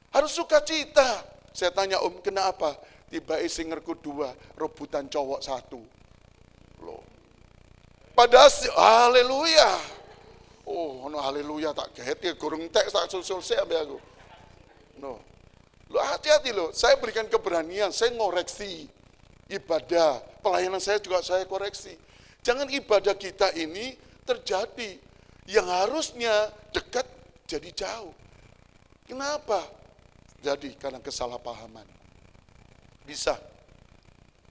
Harus sukacita. Saya tanya Om, kenapa? Tiba singerku 2, rebutan cowok 1. Loh. Padahal haleluya. Oh, no haleluya tak keheti gurung tek tak susul saya ambil aku. No. Lo hati-hati loh, saya berikan keberanian, saya ngoreksi ibadah, pelayanan saya juga saya koreksi. Jangan ibadah kita ini terjadi yang harusnya dekat jadi jauh. Kenapa? Jadi karena kesalahpahaman. Bisa.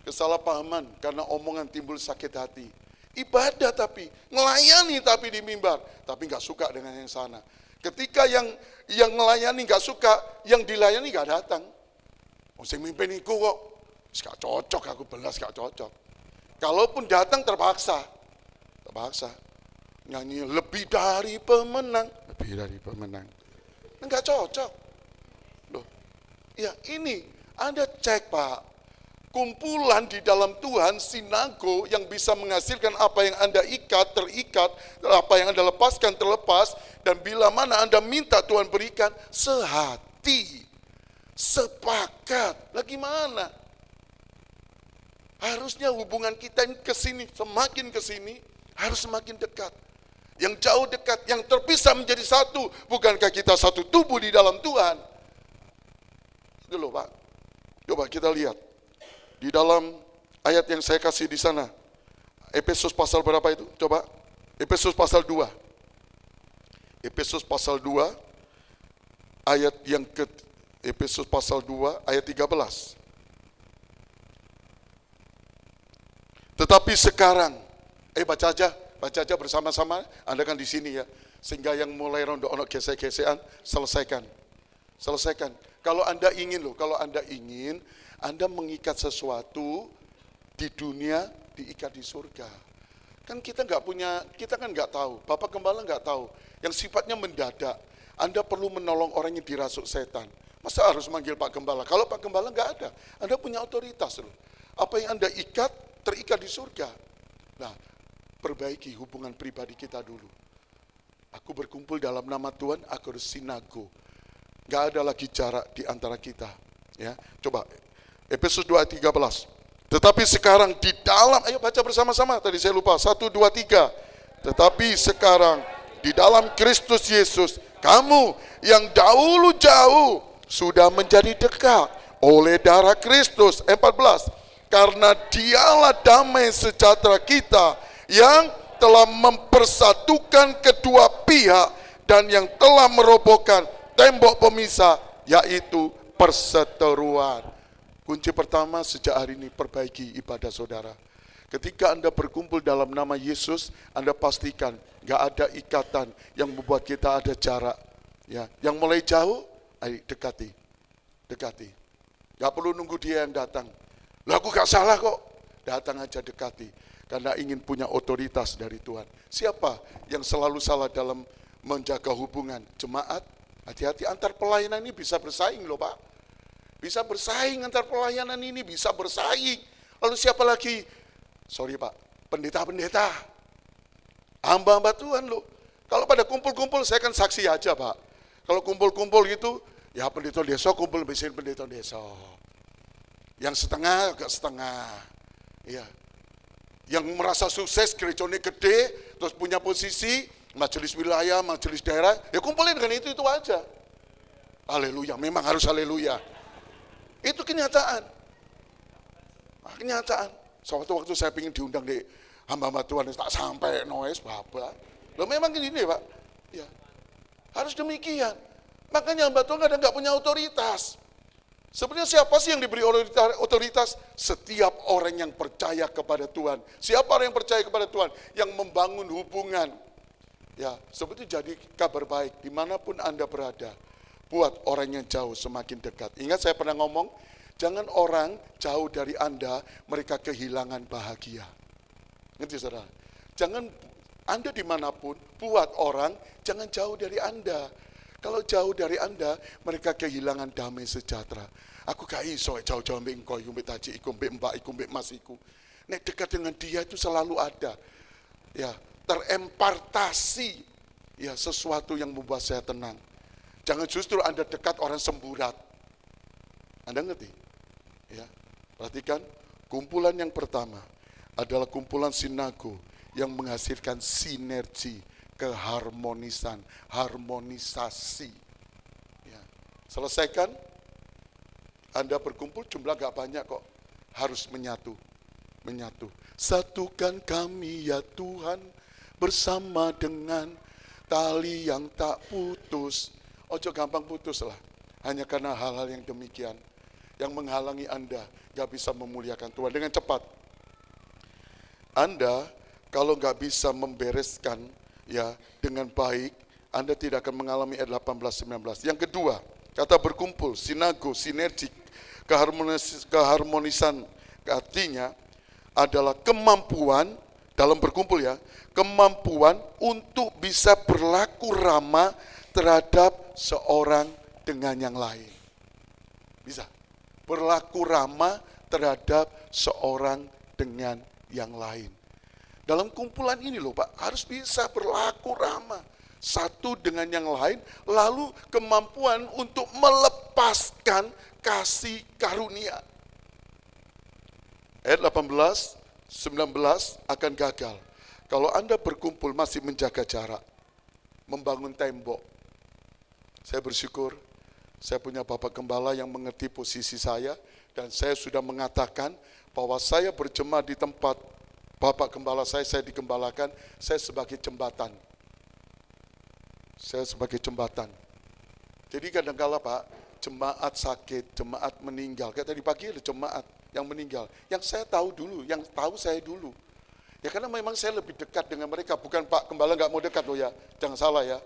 Kesalahpahaman karena omongan timbul sakit hati. Ibadah tapi, ngelayani tapi di mimbar, tapi nggak suka dengan yang sana. Ketika yang ngelayani nggak suka, yang dilayani nggak datang. Sing mimpin iku kok, gak cocok, aku belas gak cocok. Kalaupun datang terpaksa. Nyanyi lebih dari pemenang. Enggak cocok. Loh, ya ini Anda cek Pak. Kumpulan di dalam Tuhan, sinago yang bisa menghasilkan apa yang Anda ikat, terikat, apa yang Anda lepaskan, terlepas, dan bila mana Anda minta Tuhan berikan, sehati, sepakat. Lah gimana? Harusnya hubungan kita ini kesini, semakin kesini, harus semakin dekat. Yang jauh dekat, yang terpisah menjadi satu. Bukankah kita satu tubuh di dalam Tuhan? Itu loh Pak. Coba kita lihat. Di dalam ayat yang saya kasih di sana. Efesus pasal berapa itu? Coba. Efesus pasal 2. Efesus pasal 2. Ayat yang ke Efesus pasal 2 ayat 13. Tetapi sekarang, baca aja bersama-sama. Anda kan di sini ya. Sehingga yang mulai rondo ono gesek-gesekan, selesaikan. Kalau Anda ingin, Anda mengikat sesuatu di dunia, diikat di surga. Kan kita kan nggak tahu, Bapak Gembala nggak tahu, yang sifatnya mendadak. Anda perlu menolong orang yang dirasuk setan. Masa harus manggil Pak Gembala? Kalau Pak Gembala nggak ada, Anda punya otoritas loh. Apa yang Anda ikat, terikat di surga. Nah, perbaiki hubungan pribadi kita dulu. Aku berkumpul dalam nama Tuhan, aku harus sinago. Gak ada lagi jarak di antara kita. Ya, coba Efesus 2 ayat 13. Tetapi sekarang di dalam, ayo baca bersama-sama, tadi saya lupa, 1, 2, 3. Tetapi sekarang di dalam Kristus Yesus, kamu yang dahulu jauh sudah menjadi dekat oleh darah Kristus. 14. Karena dialah damai sejahtera kita yang telah mempersatukan kedua pihak dan yang telah merobohkan tembok pemisah, yaitu perseteruan. Kunci pertama sejak hari ini, perbaiki ibadah saudara. Ketika Anda berkumpul dalam nama Yesus, Anda pastikan gak ada ikatan yang membuat kita ada jarak. Ya, yang mulai jauh, ayo dekati. Gak perlu nunggu dia yang datang. Lah aku gak salah kok. Datang aja dekati. Karena ingin punya otoritas dari Tuhan. Siapa yang selalu salah dalam menjaga hubungan? Jemaat. Hati-hati, antar pelayanan ini bisa bersaing loh Pak. Bisa bersaing antar pelayanan ini, bisa bersaing. Lalu siapa lagi? Sorry Pak, pendeta-pendeta. Hamba-hamba Tuhan loh. Kalau pada kumpul-kumpul, saya kan saksi aja Pak. Kalau kumpul-kumpul gitu, ya pendeta desa kumpul besin pendeta desa. Yang setengah, agak setengah. Ya. Yang merasa sukses, gerejanya gede, terus punya posisi, majelis wilayah, majelis daerah, ya kumpulin dengan itu aja. Haleluya, memang harus haleluya. Itu kenyataan. Kenyataan. Suatu waktu saya ingin diundang di hamba-hamba Tuhan, tak sampai noise, Bapak. Loh memang gini Pak. Ya. Harus demikian. Makanya hamba Tuhan kadang nggak punya otoritas. Sebenarnya siapa sih yang diberi otoritas? Setiap orang yang percaya kepada Tuhan. Siapa orang yang percaya kepada Tuhan? Yang membangun hubungan. Ya, sebetulnya jadi kabar baik dimanapun Anda berada. Buat orang yang jauh semakin dekat. Ingat saya pernah ngomong, jangan orang jauh dari Anda, mereka kehilangan bahagia. Ngerti saudara? Jangan Anda dimanapun, buat orang jangan jauh dari Anda. Kalau jauh dari Anda, mereka kehilangan damai sejahtera. Aku gak iso jauh-jauh mbek engko, mbek taji iku, mbek mbak iku, mbek mas iku. Nek dekat dengan dia itu selalu ada. Ya, terempartasi ya sesuatu yang membuat saya tenang. Jangan justru Anda dekat orang semburat. Anda ngerti? Ya. Perhatikan, kumpulan yang pertama adalah kumpulan sinago yang menghasilkan sinergi, keharmonisan, harmonisasi. Ya. Selesaikan, Anda berkumpul jumlah gak banyak kok, harus menyatu. menyatu. Satukan kami ya Tuhan bersama dengan tali yang tak putus. Ojo gampang putus lah. Hanya karena hal-hal yang demikian yang menghalangi Anda gak bisa memuliakan Tuhan dengan cepat. Anda kalau gak bisa membereskan ya dengan baik, Anda tidak akan mengalami ayat 18-19. Yang kedua, kata berkumpul, sinago, sinergik, keharmonisan, artinya adalah kemampuan dalam berkumpul ya, kemampuan untuk bisa berlaku ramah terhadap seorang dengan yang lain. Bisa berlaku ramah terhadap seorang dengan yang lain. Dalam kumpulan ini loh Pak, harus bisa berlaku ramah satu dengan yang lain, lalu kemampuan untuk melepaskan kasih karunia. Ayat 18, 19 akan gagal. Kalau Anda berkumpul masih menjaga jarak, membangun tembok. Saya bersyukur, saya punya Bapak Gembala yang mengerti posisi saya, dan saya sudah mengatakan bahwa saya berjemaat di tempat Bapak Gembala saya digembalakan, saya sebagai jembatan. Saya sebagai jembatan. Jadi kadang-kala Pak, jemaat sakit, jemaat meninggal. Kayak tadi pagi ada jemaat yang meninggal. Yang saya tahu dulu, yang tahu saya dulu. Ya karena memang saya lebih dekat dengan mereka. Bukan Pak Gembala nggak mau dekat loh ya, jangan salah ya.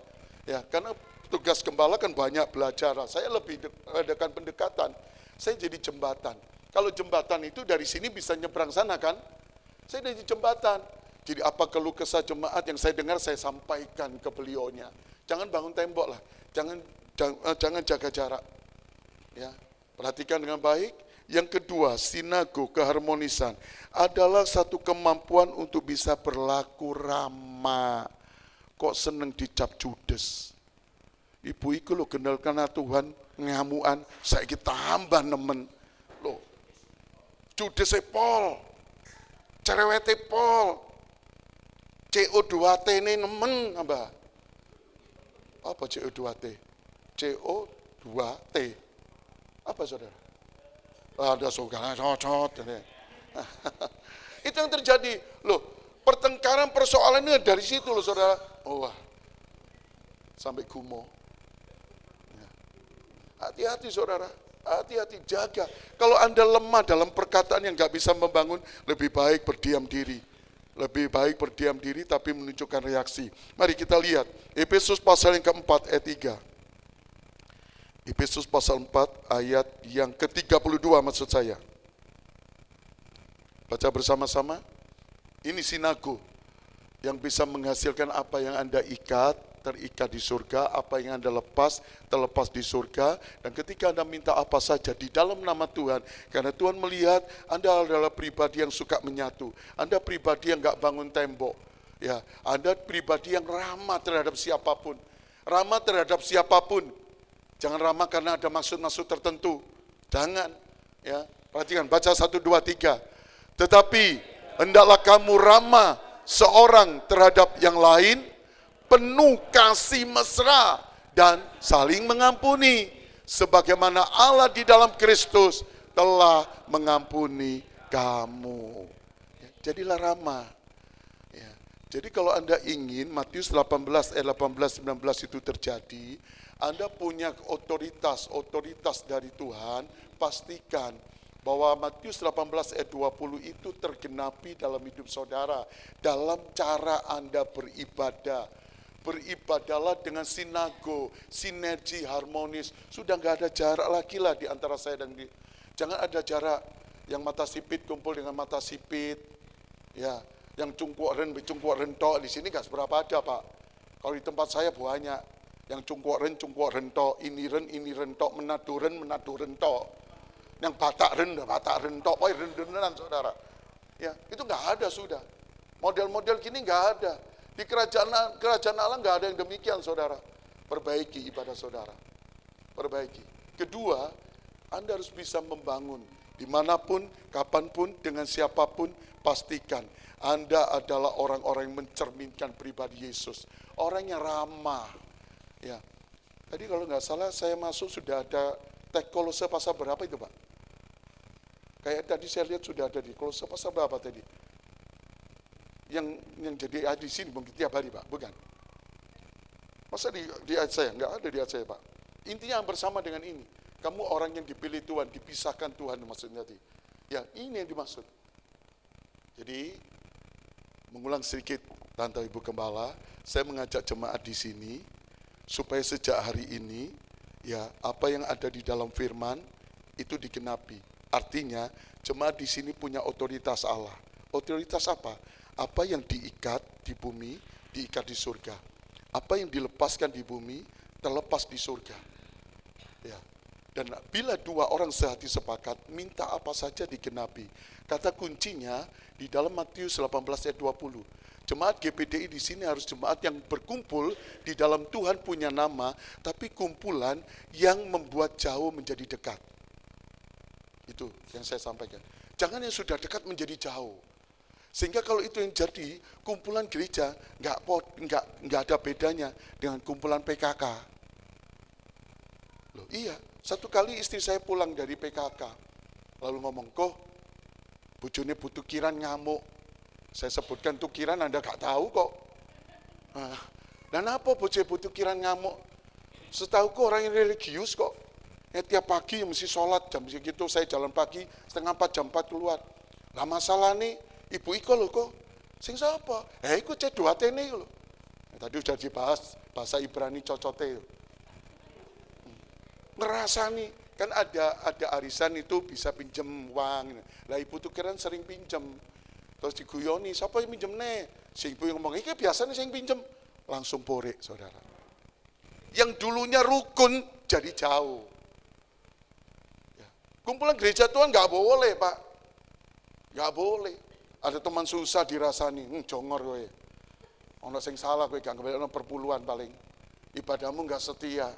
Ya karena tugas gembala kan banyak belajar. Saya lebih dekat pendekatan. Saya jadi jembatan. Kalau jembatan itu dari sini bisa nyebrang sana kan? Saya jadi jembatan. Jadi apa keluh kesah jemaat yang saya dengar saya sampaikan ke beliaunya. Jangan bangun tembok lah. Jangan jaga jarak. Ya, perhatikan dengan baik. Yang kedua, sinago, keharmonisan adalah satu kemampuan untuk bisa berlaku ramah. Kok seneng dicap judes? Ibu iku lo gendal karena Tuhan ngamuan, saya tambah nemen. Loh, judes Pol, cerewete Pol, CO2T ini nemen apa? Apa CO2T? CO2T. Apa saudara? Ada saudara cocot. Itu yang terjadi. Loh, pertengkaran persoalan ini dari situ loh saudara. Oh, wah. Sampai gumo. Hati-hati saudara, hati-hati, jaga. Kalau Anda lemah dalam perkataan yang gak bisa membangun, lebih baik berdiam diri. Lebih baik berdiam diri tapi menunjukkan reaksi. Mari kita lihat, Efesus pasal yang keempat ayat 3. Efesus pasal 4 ayat yang ke-32 maksud saya. Baca bersama-sama. Ini sinago yang bisa menghasilkan apa yang Anda ikat, terikat di surga, apa yang Anda lepas, terlepas di surga. Dan ketika Anda minta apa saja di dalam nama Tuhan, karena Tuhan melihat Anda adalah pribadi yang suka menyatu, Anda pribadi yang gak bangun tembok, ya, Anda pribadi yang ramah terhadap siapapun, ramah terhadap siapapun. Jangan ramah karena ada maksud-maksud tertentu, jangan, ya. Perhatikan, baca 1, 2, 3. Tetapi hendaklah kamu ramah seorang terhadap yang lain, penuh kasih mesra dan saling mengampuni, sebagaimana Allah di dalam Kristus telah mengampuni kamu. Ya, jadilah ramah. Ya, jadi kalau Anda ingin Matius 18 ayat 18-19 itu terjadi, Anda punya otoritas dari Tuhan, pastikan bahwa Matius 18 ayat 20 itu tergenapi dalam hidup saudara, dalam cara Anda beribadah. Beribadahlah dengan sinago, sinergi, harmonis. Sudah nggak ada jarak lagi lah di antara saya dan jangan ada jarak yang mata sipit kumpul dengan mata sipit, ya, yang cungkuak rentok di sini nggak seberapa ada Pak. Kalau di tempat saya banyak yang cungkuak rentok, ini rentok, menado rentok, yang batak rentok, wah rendenan saudara. Ya, itu nggak ada sudah. Model-model gini nggak ada. Di kerajaan Allah nggak ada yang demikian saudara. Perbaiki ibadah saudara. Perbaiki. Kedua, Anda harus bisa membangun. Dimanapun, kapanpun, dengan siapapun, pastikan Anda adalah orang-orang yang mencerminkan pribadi Yesus. Orang yang ramah. Ya. Tadi kalau nggak salah saya masuk sudah ada teks Kolose pasal berapa itu Pak? Kayak tadi saya lihat sudah ada di Kolose pasal berapa tadi? Yang jadi ayat di sini mungkin tiap hari Pak, bukan? Masa di ayat saya? Enggak ada di ayat saya Pak. Intinya bersama dengan ini. Kamu orang yang dipilih Tuhan, dipisahkan Tuhan maksudnya tadi. Ya ini yang dimaksud. Jadi mengulang sedikit Tante Ibu Gembala, saya mengajak jemaat di sini supaya sejak hari ini ya apa yang ada di dalam firman itu digenapi. Artinya jemaat di sini punya otoritas Allah. Otoritas apa? Apa yang diikat di bumi, diikat di surga. Apa yang dilepaskan di bumi, terlepas di surga. Ya. Dan bila dua orang sehati sepakat, minta apa saja digenapi. Kata kuncinya di dalam Matius 18 ayat 20. Jemaat GPDI di sini harus jemaat yang berkumpul di dalam Tuhan punya nama, tapi kumpulan yang membuat jauh menjadi dekat. Itu yang saya sampaikan. Jangan yang sudah dekat menjadi jauh. Sehingga kalau itu yang jadi, kumpulan gereja nggak ada bedanya dengan kumpulan PKK. Loh, iya, satu kali istri saya pulang dari PKK, lalu ngomong, kok bojone butuh kiran ngamuk. Saya sebutkan tuh kiran Anda gak tahu kok. Dan apa bojone butuh kiran ngamuk? Setahu kok orang yang religius kok. Ya, tiap pagi mesti sholat, jam segitu saya jalan pagi, setengah 4, jam 4 keluar. Lah masalah nih, ibu iko loh kok. Sing siapa? Iku C2 tene loh. Tadi sudah dibahas bahasa Ibrani cocote. Ngerasani, kan ada arisan itu bisa pinjem uang. Lah ibu tuh keren sering pinjem. Terus diguyoni, siapa yang pinjem nih? Si ibu yang ngomong, ini biasanya saya yang pinjem. Langsung borek, saudara. Yang dulunya rukun jadi jauh. Ya. Kumpulan gereja Tuhan nggak boleh Pak. Nggak boleh. Ada teman susah dirasani, jongor gue. Ono sing salah gue gak ngebelakno perpuluhan paling. Ibadahmu nggak setia.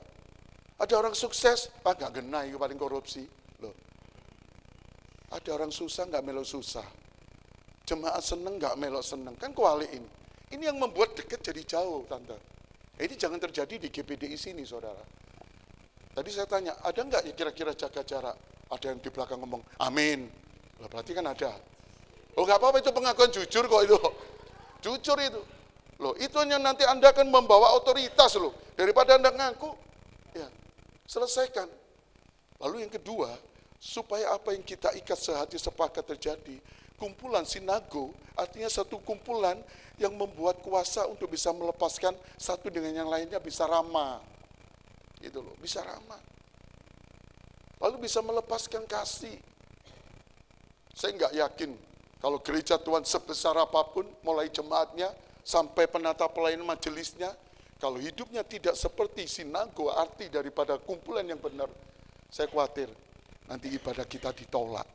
Ada orang sukses, Pak nggak genai paling korupsi. Loh. Ada orang susah nggak melo susah. Jemaat seneng nggak melo seneng. Kan kuali ini. Ini yang membuat dekat jadi jauh, Tante. Ini jangan terjadi di GPDI sini, saudara. Tadi saya tanya, ada nggak ya kira-kira jaga jarak? Ada yang di belakang ngomong, amin. Lah berarti kan ada. Oh nggak apa-apa, itu pengakuan jujur kok itu. Jujur itu. Loh, itu hanya nanti Anda akan membawa otoritas loh. Daripada Anda ngaku, ya selesaikan. Lalu yang kedua, supaya apa yang kita ikat sehati sepakat terjadi, kumpulan sinago artinya satu kumpulan yang membuat kuasa untuk bisa melepaskan satu dengan yang lainnya bisa ramah. Gitu loh, bisa ramah. Lalu bisa melepaskan kasih. Saya nggak yakin kalau gereja Tuhan sebesar apapun, mulai jemaatnya sampai penata pelayanan majelisnya, kalau hidupnya tidak seperti sinago, arti daripada kumpulan yang benar, saya khawatir nanti ibadah kita ditolak.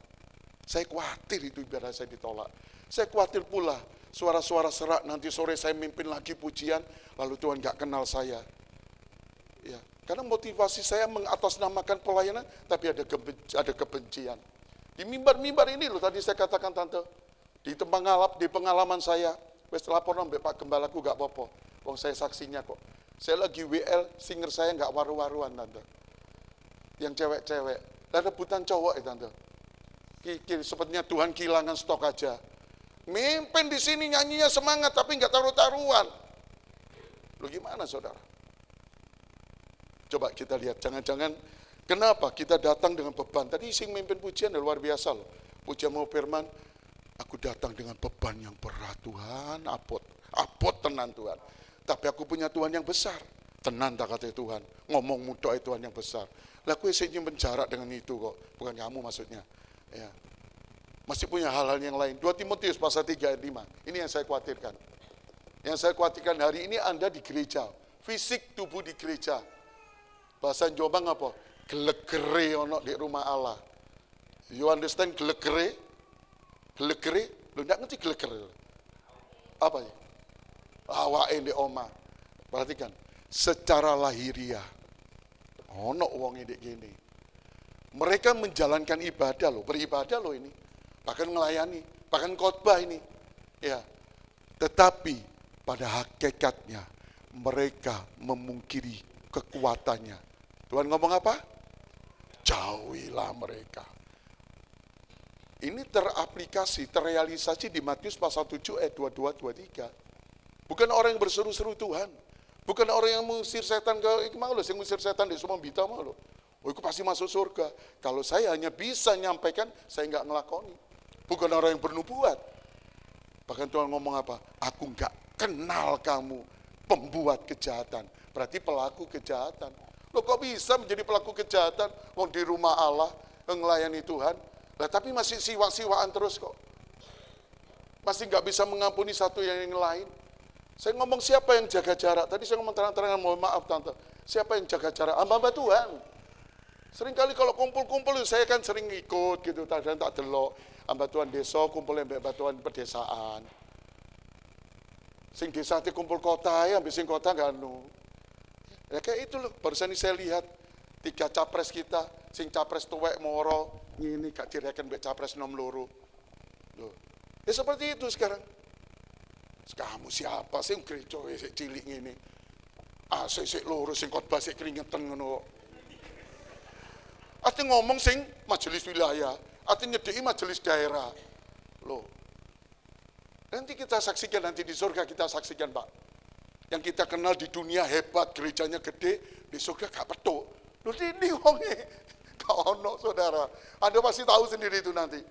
Saya khawatir itu ibadah saya ditolak. Saya khawatir pula suara-suara serak nanti sore saya mimpin lagi pujian, lalu Tuhan gak kenal saya. Ya, karena motivasi saya mengatasnamakan pelayanan, tapi ada kebencian. Di mimbar-mimbar ini loh tadi saya katakan Tante, di pengalaman saya, wes lapor nombek Pak Gembalaku gak apa-apa. Wong saya saksinya kok. Saya lagi WL, singer saya gak waru-waruan Tante. Yang cewek-cewek. Dan rebutan cowok ya Tante. Sepertinya Tuhan kehilangan stok aja. Mimpin di sini nyanyinya semangat tapi nggak taruh-taruhan. Lu gimana saudara? Coba kita lihat, jangan-jangan kenapa kita datang dengan beban. Tadi sing mimpin pujian luar biasa loh. Pujian mau firman, aku datang dengan beban yang berat Tuhan, apot tenan Tuhan. Tapi aku punya Tuhan yang besar. Tenan tak kata Tuhan, ngomong mudah Tuhan yang besar. Lah aku ingin menjarak dengan itu kok, bukan kamu maksudnya. Ya. Masih punya hal-hal yang lain. 2 Timotius pasal 3 ayat 5. Ini yang saya khawatirkan. Yang saya khawatirkan hari ini Anda di gereja. Fisik tubuh di gereja. Bahasa Jombang apa? Gelegere ono di rumah Allah. You understand gelegere? Gelegere? Lu enggak ngerti gelegere? Apa ya? Awake di oma. Perhatikan. Secara lahiriah. Ono wong ndek gini. Mereka menjalankan ibadah loh, beribadah loh ini. Bahkan melayani, bahkan khotbah ini. Ya. Tetapi pada hakikatnya mereka memungkiri kekuatannya. Tuhan ngomong apa? Jauhilah mereka. Ini teraplikasi, terrealisasi di Matius pasal 7 ayat 22, 23. Bukan orang yang berseru-seru Tuhan. Bukan orang yang mengusir setan ke mau lo, yang mengusir setan di semua bita mau lo. Oh, itu pasti masuk surga. Kalau saya hanya bisa nyampaikan, saya nggak ngelakoni. Bukan orang yang bernubuat. Bahkan Tuhan ngomong apa? Aku nggak kenal kamu, pembuat kejahatan. Berarti pelaku kejahatan. Lo kok bisa menjadi pelaku kejahatan? Mau di rumah Allah, ngelayani Tuhan. Lah tapi masih siwa-siwaan terus kok. Masih nggak bisa mengampuni satu yang lain. Saya ngomong siapa yang jaga jarak? Tadi saya ngomong terang-terangan, mohon maaf tante. Siapa yang jaga jarak? Hamba Tuhan. Seringkali kalau kumpul-kumpul saya kan sering ikut gitu, kadang tak delok. Hamba Tuhan desa kumpul dengan hamba Tuhan pedesaan. Sing desa nanti kumpul kota ya, sing kota gak anu. Ya kayak itu loh, barusan ini saya lihat 3 capres kita, sing capres tuwek moro, ini gak direken mbek capres nom loro. Loh. Ya seperti itu sekarang. Kamu siapa sih gereja sik cilik ngene? Sik loro sing khotbah sik keringetan ngono. Ate ngomong sing majelis wilayah, ate nyedeki majelis daerah. Loh. Nanti kita saksikan, nanti di surga kita saksikan, Pak. Yang kita kenal di dunia hebat, gerejanya gede, di surga gak petuk. Loh ini wonge. Gak ono, Saudara. Anda pasti tahu sendiri itu nanti.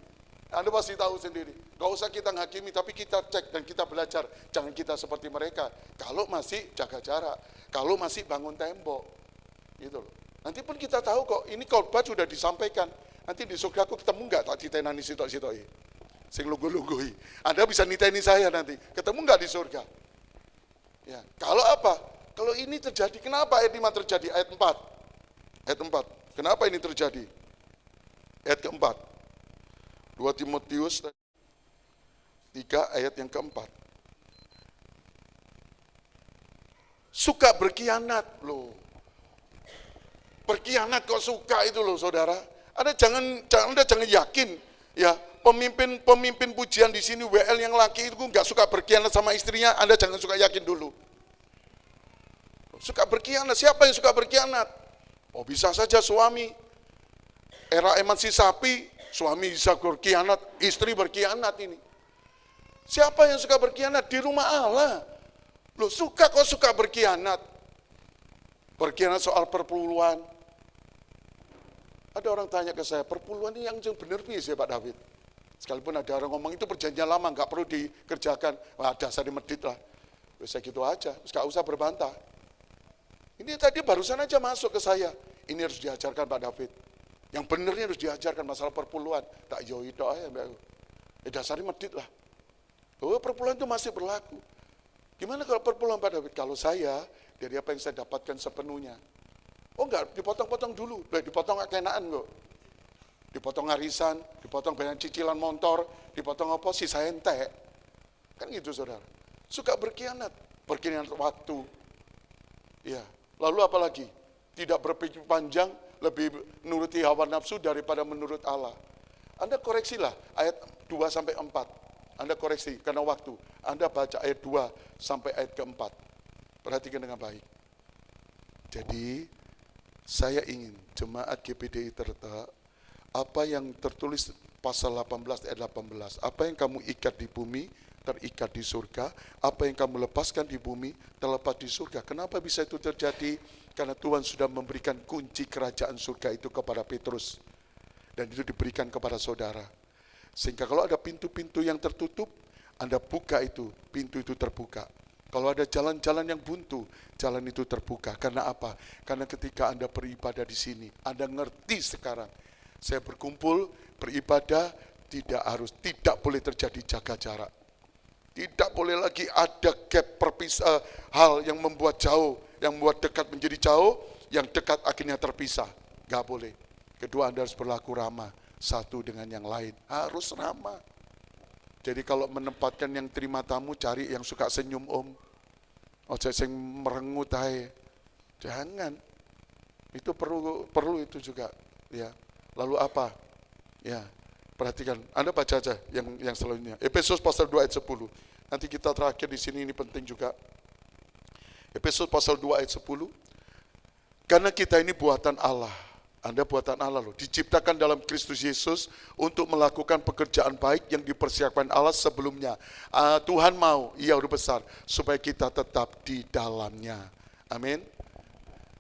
Anda pasti tahu sendiri. Gak usah kita menghakimi, tapi kita cek dan kita belajar. Jangan kita seperti mereka. Kalau masih jaga jarak, kalau masih bangun tembok, gitu loh. Nanti pun kita tahu kok, ini khotbah sudah disampaikan. Nanti di surga aku ketemu nggak tak ditenani sitok-sitoi, sing lugu-lugui. Anda bisa niteni saya nanti. Ketemu nggak di surga? Ya. Kalau apa? Kalau ini terjadi, kenapa ayat 5 terjadi? Ayat 4. Ayat 4. Kenapa ini terjadi? Ayat keempat. 2 Timotius 3 ayat yang keempat. Suka berkhianat loh. Berkhianat kok suka itu loh Saudara. Anda jangan yakin ya pemimpin pujian di sini WL yang laki itu nggak suka berkhianat sama istrinya. Anda jangan suka yakin dulu. Suka berkhianat, siapa yang suka berkhianat? Oh bisa saja suami. Era emansipasi, suami bisa berkhianat, istri berkhianat ini. Siapa yang suka berkhianat? Di rumah Allah. Loh suka kok suka berkhianat? Berkhianat soal perpuluhan. Ada orang tanya ke saya, perpuluhan ini yang benar ya Pak David. Sekalipun ada orang ngomong itu perjanjian lama, nggak perlu dikerjakan. Wah dasar medit lah. Bisa gitu aja, nggak usah berbantah. Ini tadi barusan aja masuk ke saya. Ini harus diajarkan Pak David. Yang benernya harus diajarkan masalah perpuluhan. Tak jauh itu aja. Dasarnya medit lah. Oh perpuluhan itu masih berlaku. Gimana kalau perpuluhan Pak David? Kalau saya, dari apa yang saya dapatkan sepenuhnya. Oh enggak, dipotong-potong dulu. Dipotong gak kenaan kok. Dipotong arisan, dipotong bayaran cicilan motor, dipotong apa sih saya entek. Kan gitu Saudara. Suka berkhianat waktu. Ya. Lalu apa lagi? Tidak berpikir panjang, lebih menuruti hawa nafsu daripada menurut Allah. Anda koreksilah ayat 2 sampai 4. Anda koreksi karena waktu. Anda baca ayat 2 sampai ayat keempat. Perhatikan dengan baik. Jadi, saya ingin jemaat GPDI Tirta, apa yang tertulis pasal 18 ayat 18, apa yang kamu ikat di bumi, terikat di surga, apa yang kamu lepaskan di bumi, terlepas di surga. Kenapa bisa itu terjadi? Karena Tuhan sudah memberikan kunci kerajaan surga itu kepada Petrus. Dan itu diberikan kepada saudara. Sehingga kalau ada pintu-pintu yang tertutup, Anda buka itu, pintu itu terbuka. Kalau ada jalan-jalan yang buntu, jalan itu terbuka. Karena apa? Karena ketika Anda beribadah di sini, Anda ngerti sekarang. Saya berkumpul, beribadah, tidak boleh terjadi jaga jarak. Tidak boleh lagi ada gap hal yang membuat jauh, yang membuat dekat menjadi jauh, yang dekat akhirnya terpisah. Gak boleh. Kedua, Anda harus berlaku ramah satu dengan yang lain. Harus ramah. Jadi kalau menempatkan yang terima tamu, cari yang suka senyum om. Ojo sing merengut ae. Jangan. Itu perlu itu juga, ya. Lalu apa? Ya. Perhatikan, Anda baca aja yang selanjutnya. Efesus pasal 2 ayat 10. Nanti kita terakhir di sini, ini penting juga. Efesus pasal 2 ayat 10. Karena kita ini buatan Allah. Anda buatan Allah loh, diciptakan dalam Kristus Yesus untuk melakukan pekerjaan baik yang dipersiapkan Allah sebelumnya. Tuhan mau, ia udah besar, supaya kita tetap di dalamnya. Amin.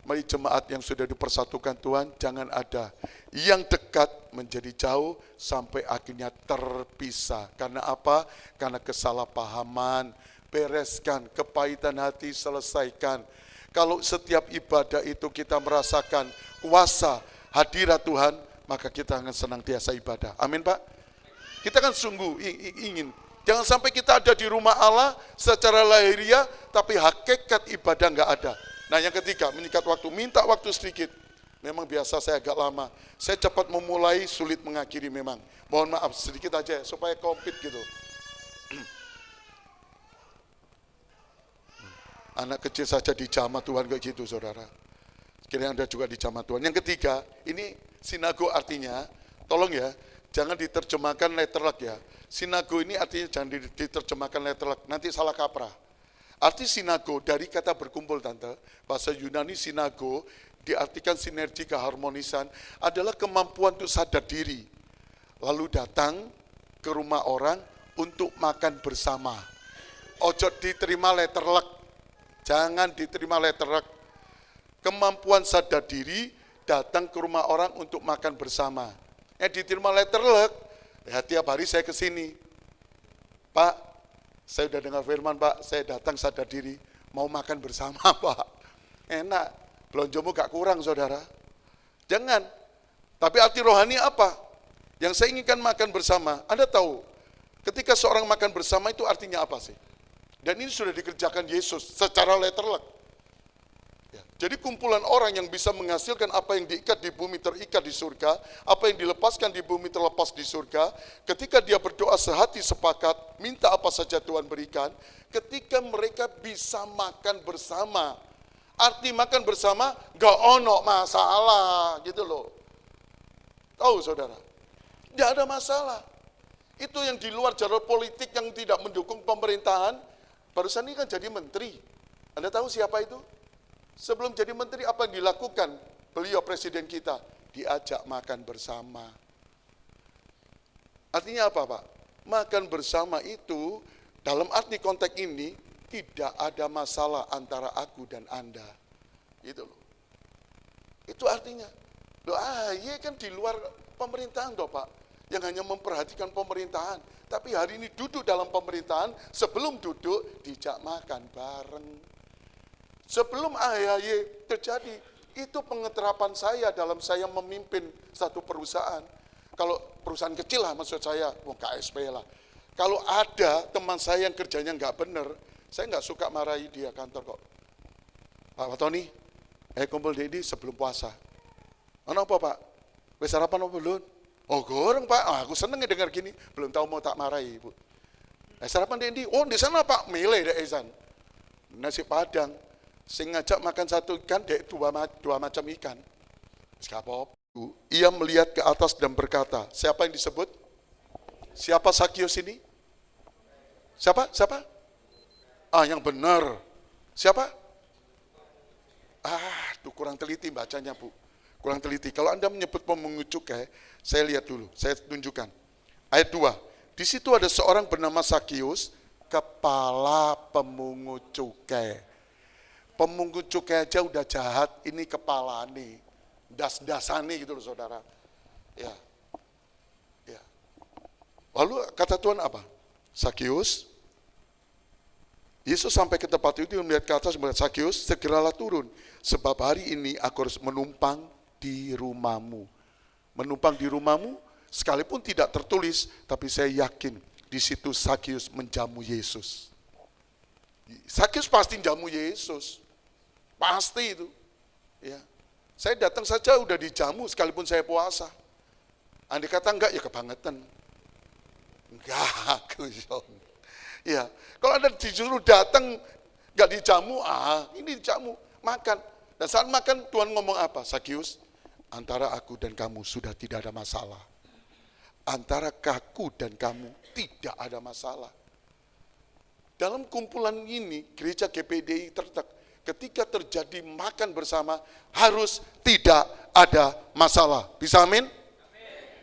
Mari jemaat yang sudah dipersatukan Tuhan, jangan ada yang dekat menjadi jauh sampai akhirnya terpisah. Karena apa? Karena kesalahpahaman. Bereskan, kepahitan hati selesaikan. Kalau setiap ibadah itu kita merasakan kuasa hadirat Tuhan, maka kita akan senantiasa ibadah. Amin Pak? Kita kan sungguh ingin, jangan sampai kita ada di rumah Allah secara lahiriah, tapi hakikat ibadah nggak ada. Nah yang ketiga, menyikat waktu, minta waktu sedikit. Memang biasa saya agak lama, saya cepat memulai, sulit mengakhiri memang. Mohon maaf sedikit aja supaya komplit gitu. Anak kecil saja dijamah Tuhan kayak gitu saudara. Kira Anda juga dijamah Tuhan. Yang ketiga, ini sinago artinya, tolong ya, jangan diterjemahkan letterlek ya. Sinago ini artinya jangan diterjemahkan letterlek, nanti salah kaprah. Arti sinago dari kata berkumpul tante, bahasa Yunani sinago diartikan sinergi keharmonisan adalah kemampuan untuk sadar diri. Lalu datang ke rumah orang untuk makan bersama. Ojo diterima letterlek. Jangan diterima letterlek. Kemampuan sadar diri datang ke rumah orang untuk makan bersama. Diterima letterlek, ya tiap hari saya ke sini. Pak, saya udah dengar firman Pak, saya datang sadar diri, mau makan bersama Pak. Enak, belonjomu gak kurang saudara. Jangan. Tapi arti rohani apa? Yang saya inginkan makan bersama, Anda tahu, ketika seorang makan bersama itu artinya apa sih? Dan ini sudah dikerjakan Yesus secara letterlek. Ya, jadi kumpulan orang yang bisa menghasilkan apa yang diikat di bumi terikat di surga, apa yang dilepaskan di bumi terlepas di surga, ketika dia berdoa sehati sepakat, minta apa saja Tuhan berikan, ketika mereka bisa makan bersama. Arti makan bersama, gak ono masalah, gitu loh. Tahu saudara? Gak ada masalah. Itu yang di luar jalur politik yang tidak mendukung pemerintahan, barusan ini kan jadi menteri. Anda tahu siapa itu? Sebelum jadi menteri apa yang dilakukan beliau presiden kita? Diajak makan bersama. Artinya apa Pak? Makan bersama itu dalam arti konteks ini tidak ada masalah antara aku dan Anda. Gitu loh. Itu artinya. Loh AHY kan di luar pemerintahan toh Pak. Yang hanya memperhatikan pemerintahan. Tapi hari ini duduk dalam pemerintahan, sebelum duduk dijak makan bareng. Sebelum AHY terjadi, itu pengeterapan saya dalam saya memimpin satu perusahaan. Kalau perusahaan kecil lah maksud saya, KSP lah. Kalau ada teman saya yang kerjanya nggak benar, saya nggak suka marahi dia kantor kok. Pak Tony, kumpul di sebelum puasa. Apa Pak? Wes sarapan apa belum? Oh goreng Pak, aku seneng dengar gini, belum tahu mau tak marahi Ibu. Sarapan di di sana Pak, milih deh Ezan. Nasi Padang, sing ngajak makan satu ikan, dua macam ikan. Siapa? Ia melihat ke atas dan berkata, siapa yang disebut? Siapa Sakius ini? Siapa? Yang benar. Siapa? Tuh kurang teliti bacanya Bu. Kurang teliti. Kalau Anda menyebut pemungut cukai, saya lihat dulu, saya tunjukkan. Ayat 2, di situ ada seorang bernama Sakius, kepala pemungut cukai. Pemungut cukai aja udah jahat, ini kepala nih. Das-dasane gitu loh saudara. Ya. Lalu kata Tuhan apa? Sakius, Yesus sampai ke tempat itu melihat ke atas, melihat Sakius, segeralah turun. Sebab hari ini aku harus menumpang di rumahmu. Menumpang di rumahmu, sekalipun tidak tertulis, tapi saya yakin di situ Sakius menjamu Yesus. Sakius pasti jamu Yesus. Pasti itu. Ya. Saya datang saja udah dijamu sekalipun saya puasa. Andai kata enggak, ya kebangetan. Enggak, Gusyong. Ya, kalau Anda disuruh datang enggak dijamu, ini dijamu, makan. Dan saat makan Tuhan ngomong apa? Sakius, antara aku dan kamu sudah tidak ada masalah. Antara aku dan kamu tidak ada masalah. Dalam kumpulan ini, gereja GPDI terletak, ketika terjadi makan bersama, harus tidak ada masalah. Bisa amin?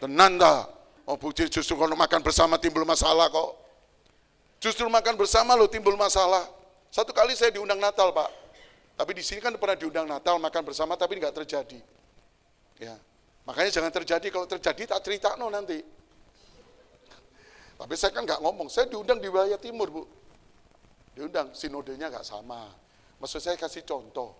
Tenan ta? Oh puji, justru kalau makan bersama timbul masalah kok. Justru makan bersama lo timbul masalah. Satu kali saya diundang Natal, Pak. Tapi di sini kan pernah diundang Natal makan bersama tapi nggak terjadi. Ya, makanya jangan terjadi. Kalau terjadi tak cerita no nanti. Tapi saya kan nggak ngomong. Saya diundang di wilayah timur, Bu. Diundang, sinodenya nggak sama. Maksud saya kasih contoh.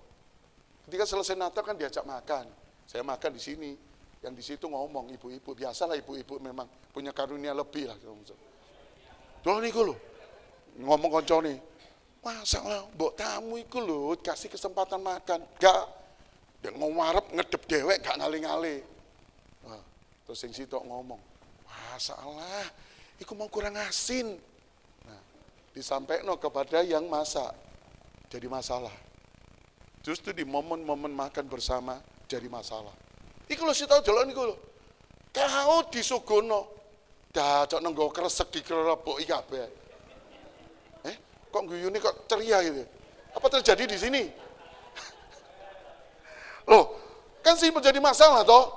Ketika selesai Natal kan diajak makan. Saya makan di sini. Yang di situ ngomong ibu-ibu. Biasalah ibu-ibu memang punya karunia lebih lah. Tuh nih gue loh. Ngomong konco nih. Masalah mbok tamu iku lho kasih kesempatan makan. Gak. Dia ngewarep ngedep dewek gak ngale-ngale. Nah, terus yang situ ngomong. Masalah. Iku mau kurang asin. Nah, disampaikan kepada yang masak. Jadi masalah. Justru di momen-momen makan bersama jadi masalah. Iku lho si tau jalan iku lho. Kau disugono. Dacok nenggo kresek dikerebuk iki kabeh. Kok guyune kok ceria gitu. Apa terjadi di sini? Loh, kan sih menjadi masalah toh.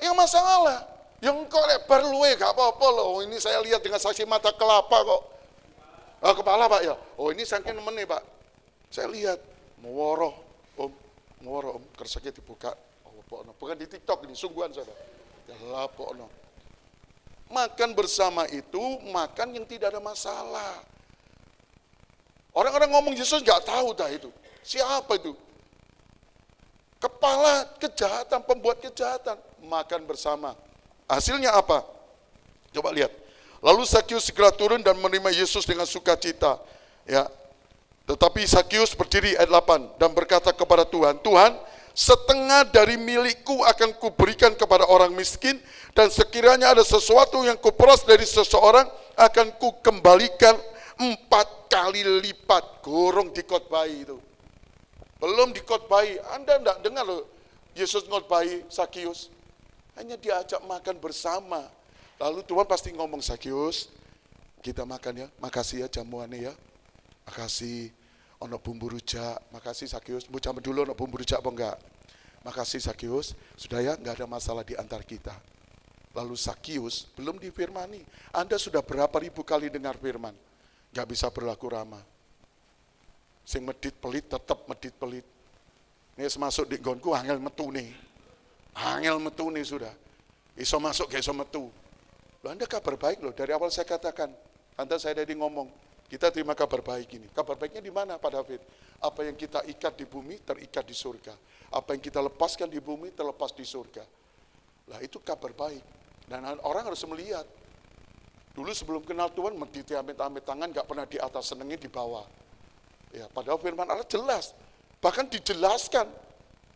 Yang masalah, yang kok lebar luwe gak apa-apa loh. Ini saya lihat dengan saksi mata kelapa kok. Kepala Pak ya. Oh ini saking nemen nih Pak. Saya lihat muworo om, kerseknya dibuka. Bukan di TikTok ini, sungguhan saudara. Ya lapokno. Makan bersama itu makan yang tidak ada masalah. Orang-orang ngomong Yesus nggak tahu dah itu. Siapa itu? Kepala kejahatan, pembuat kejahatan. Makan bersama. Hasilnya apa? Coba lihat. Lalu Sakius segera turun dan menerima Yesus dengan sukacita. Ya. Tetapi Sakius berdiri ayat 8 dan berkata kepada Tuhan, Tuhan, setengah dari milikku akan kuberikan kepada orang miskin, dan sekiranya ada sesuatu yang kuperas dari seseorang akan kukembalikan 4 kali lipat. Gorong dikotbahi itu. Belum dikotbahi. Anda enggak dengar loh Yesus ngotbahi Sakius. Hanya diajak makan bersama. Lalu Tuhan pasti ngomong, Sakius, kita makan ya. Makasih ya jamuannya ya. Makasih ono bumbu rujak. Makasih Sakius. Bu jamu dulu ono bumbu rujak apa enggak? Makasih Sakius. Sudah ya, enggak ada masalah di antar kita. Lalu Sakius belum difirmani. Anda sudah berapa ribu kali dengar firman? Gak bisa berlaku ramah. Sing medit pelit tetap medit pelit. Ini masuk di gonku angel metu nih. Angel metu nih sudah. Iso masuk gak iso metu. Loh, Anda kabar baik loh. Dari awal saya katakan. Anda saya tadi ngomong. Kita terima kabar baik ini. Kabar baiknya di mana Pak David? Apa yang kita ikat di bumi terikat di surga. Apa yang kita lepaskan di bumi terlepas di surga. Lah itu kabar baik. Dan orang harus melihat. Dulu sebelum kenal Tuhan, mediti amit-amit tangan, gak pernah di atas, senengnya di bawah. Ya, padahal firman Allah jelas. Bahkan dijelaskan.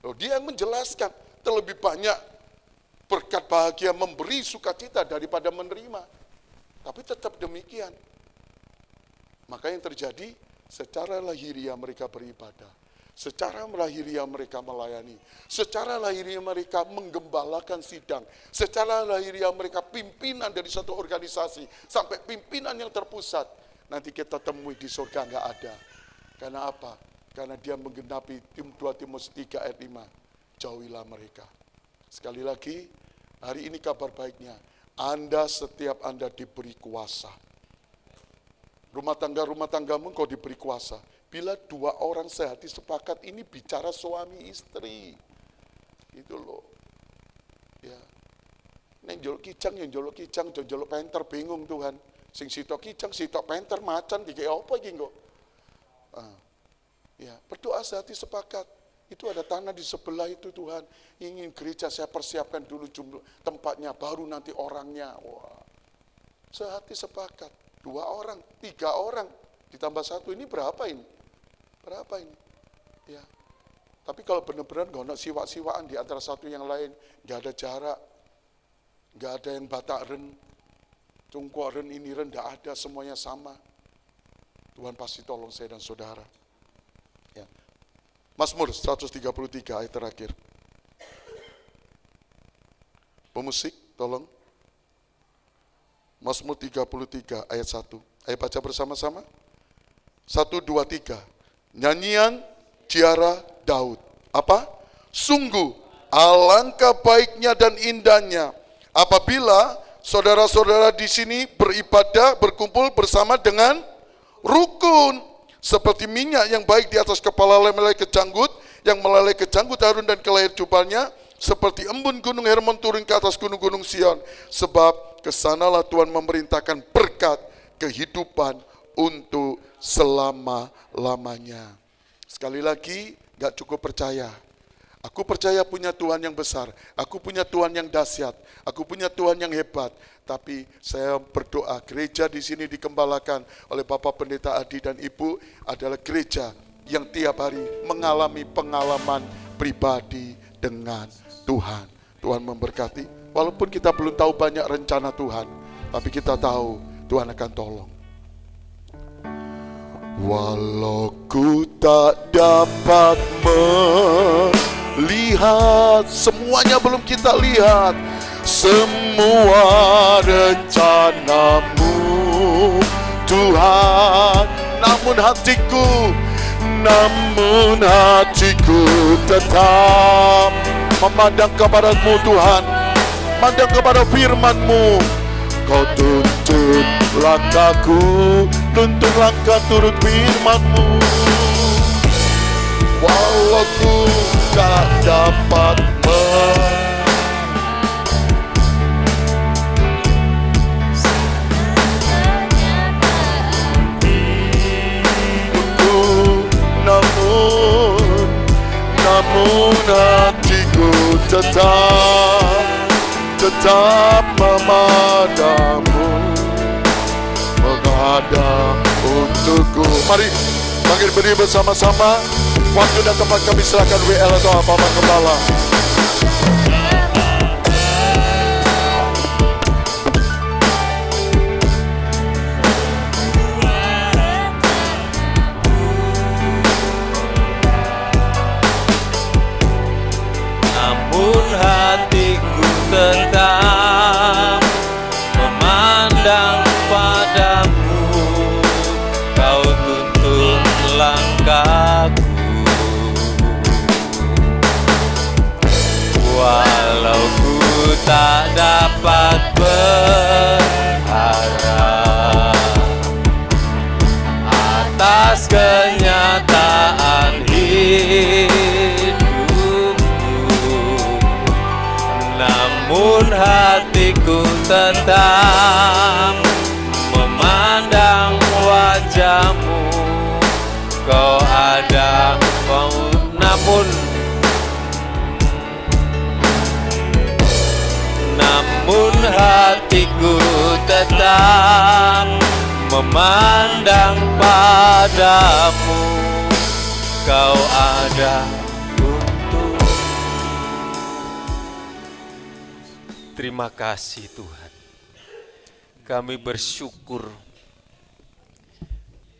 Loh, dia yang menjelaskan. Terlebih banyak berkat bahagia memberi sukacita daripada menerima. Tapi tetap demikian. Maka yang terjadi, secara lahiriah mereka beribadah. Secara lahiriah mereka melayani. Secara lahiriah mereka menggembalakan sidang. Secara lahiriah mereka pimpinan dari satu organisasi. Sampai pimpinan yang terpusat. Nanti kita temui di surga nggak ada. Karena apa? Karena dia menggenapi 2 Timotius 3 ayat 5. Jauhilah mereka. Sekali lagi, hari ini kabar baiknya. Setiap Anda diberi kuasa. Rumah tanggamu kau diberi kuasa. Bila 2 orang sehati sepakat, ini bicara suami istri. Itu loh. Ya. Neng jolok kijang, yang jolok kijang, jolok penter, bingung Tuhan. Sing sitok kijang, sitok penter, macan, dikaya apa iki kok. Ya, berdoa sehati sepakat. Itu ada tanah di sebelah itu Tuhan. Ingin gereja saya persiapkan dulu jumlah tempatnya, baru nanti orangnya. Wah. Sehati sepakat. 2 orang, 3 orang, ditambah 1, ini berapa ini? Berapa ini? Ya. Tapi kalau benar-benar gak ada siwak-siwaan di antara satu yang lain, gak ada jarak, gak ada yang batak ren, cungkuak ren, ini ren, gak ada, semuanya sama. Tuhan pasti tolong saya dan saudara. Ya. Mazmur 133 ayat terakhir. Pemusik, tolong. Mazmur 33 ayat 1. Ayo baca bersama-sama. 1, 2, 3. Nyanyian Ciara Daud. Apa? Sungguh Alangkah baiknya dan indahnya apabila saudara-saudara di sini beribadah, berkumpul bersama dengan rukun. Seperti minyak yang baik di atas kepala meleleh ke janggut, yang meleleh ke janggut Harun dan ke leher jubahnya, seperti embun gunung Hermon turun ke atas gunung-gunung Sion. Sebab kesanalah Tuhan memerintahkan berkat kehidupan untuk selama-lamanya. Sekali lagi, gak cukup percaya. Aku percaya punya Tuhan yang besar, aku punya Tuhan yang dahsyat, aku punya Tuhan yang hebat. Tapi saya berdoa gereja di sini dikembalakan oleh Bapak Pendeta Adi dan Ibu adalah gereja yang tiap hari mengalami pengalaman pribadi dengan Tuhan. Tuhan memberkati, walaupun kita belum tahu banyak rencana Tuhan, tapi kita tahu Tuhan akan tolong. Walau ku tak dapat melihat, semuanya belum kita lihat, semua rencanamu Tuhan, namun hatiku tetap memandang kepadamu Tuhan, memandang kepada firman-Mu. Kau tuntun langkahku, tuntun langkah turut firman-Mu. Walau ku tak dapat namun hatiku tetap memadamu, menghadap untukku. Mari bangkit berdiri bersama-sama. Waktu dan tempat kami serahkan WL atau apa Gembala. Namun hatiku tetap memandang padamu, kau tuntun langkahku. Walau ku tak dapat berharap atas kenyataan hidupku, namun hatiku tetap memandang wajah-Mu. Kau ada, namun hatiku tetap memandang padamu. Kau ada untuk. Terima kasih Tuhan. Kami bersyukur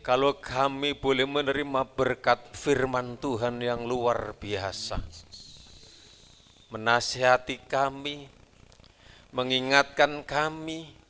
kalau kami boleh menerima berkat firman Tuhan yang luar biasa. Menasihati kami, mengingatkan kami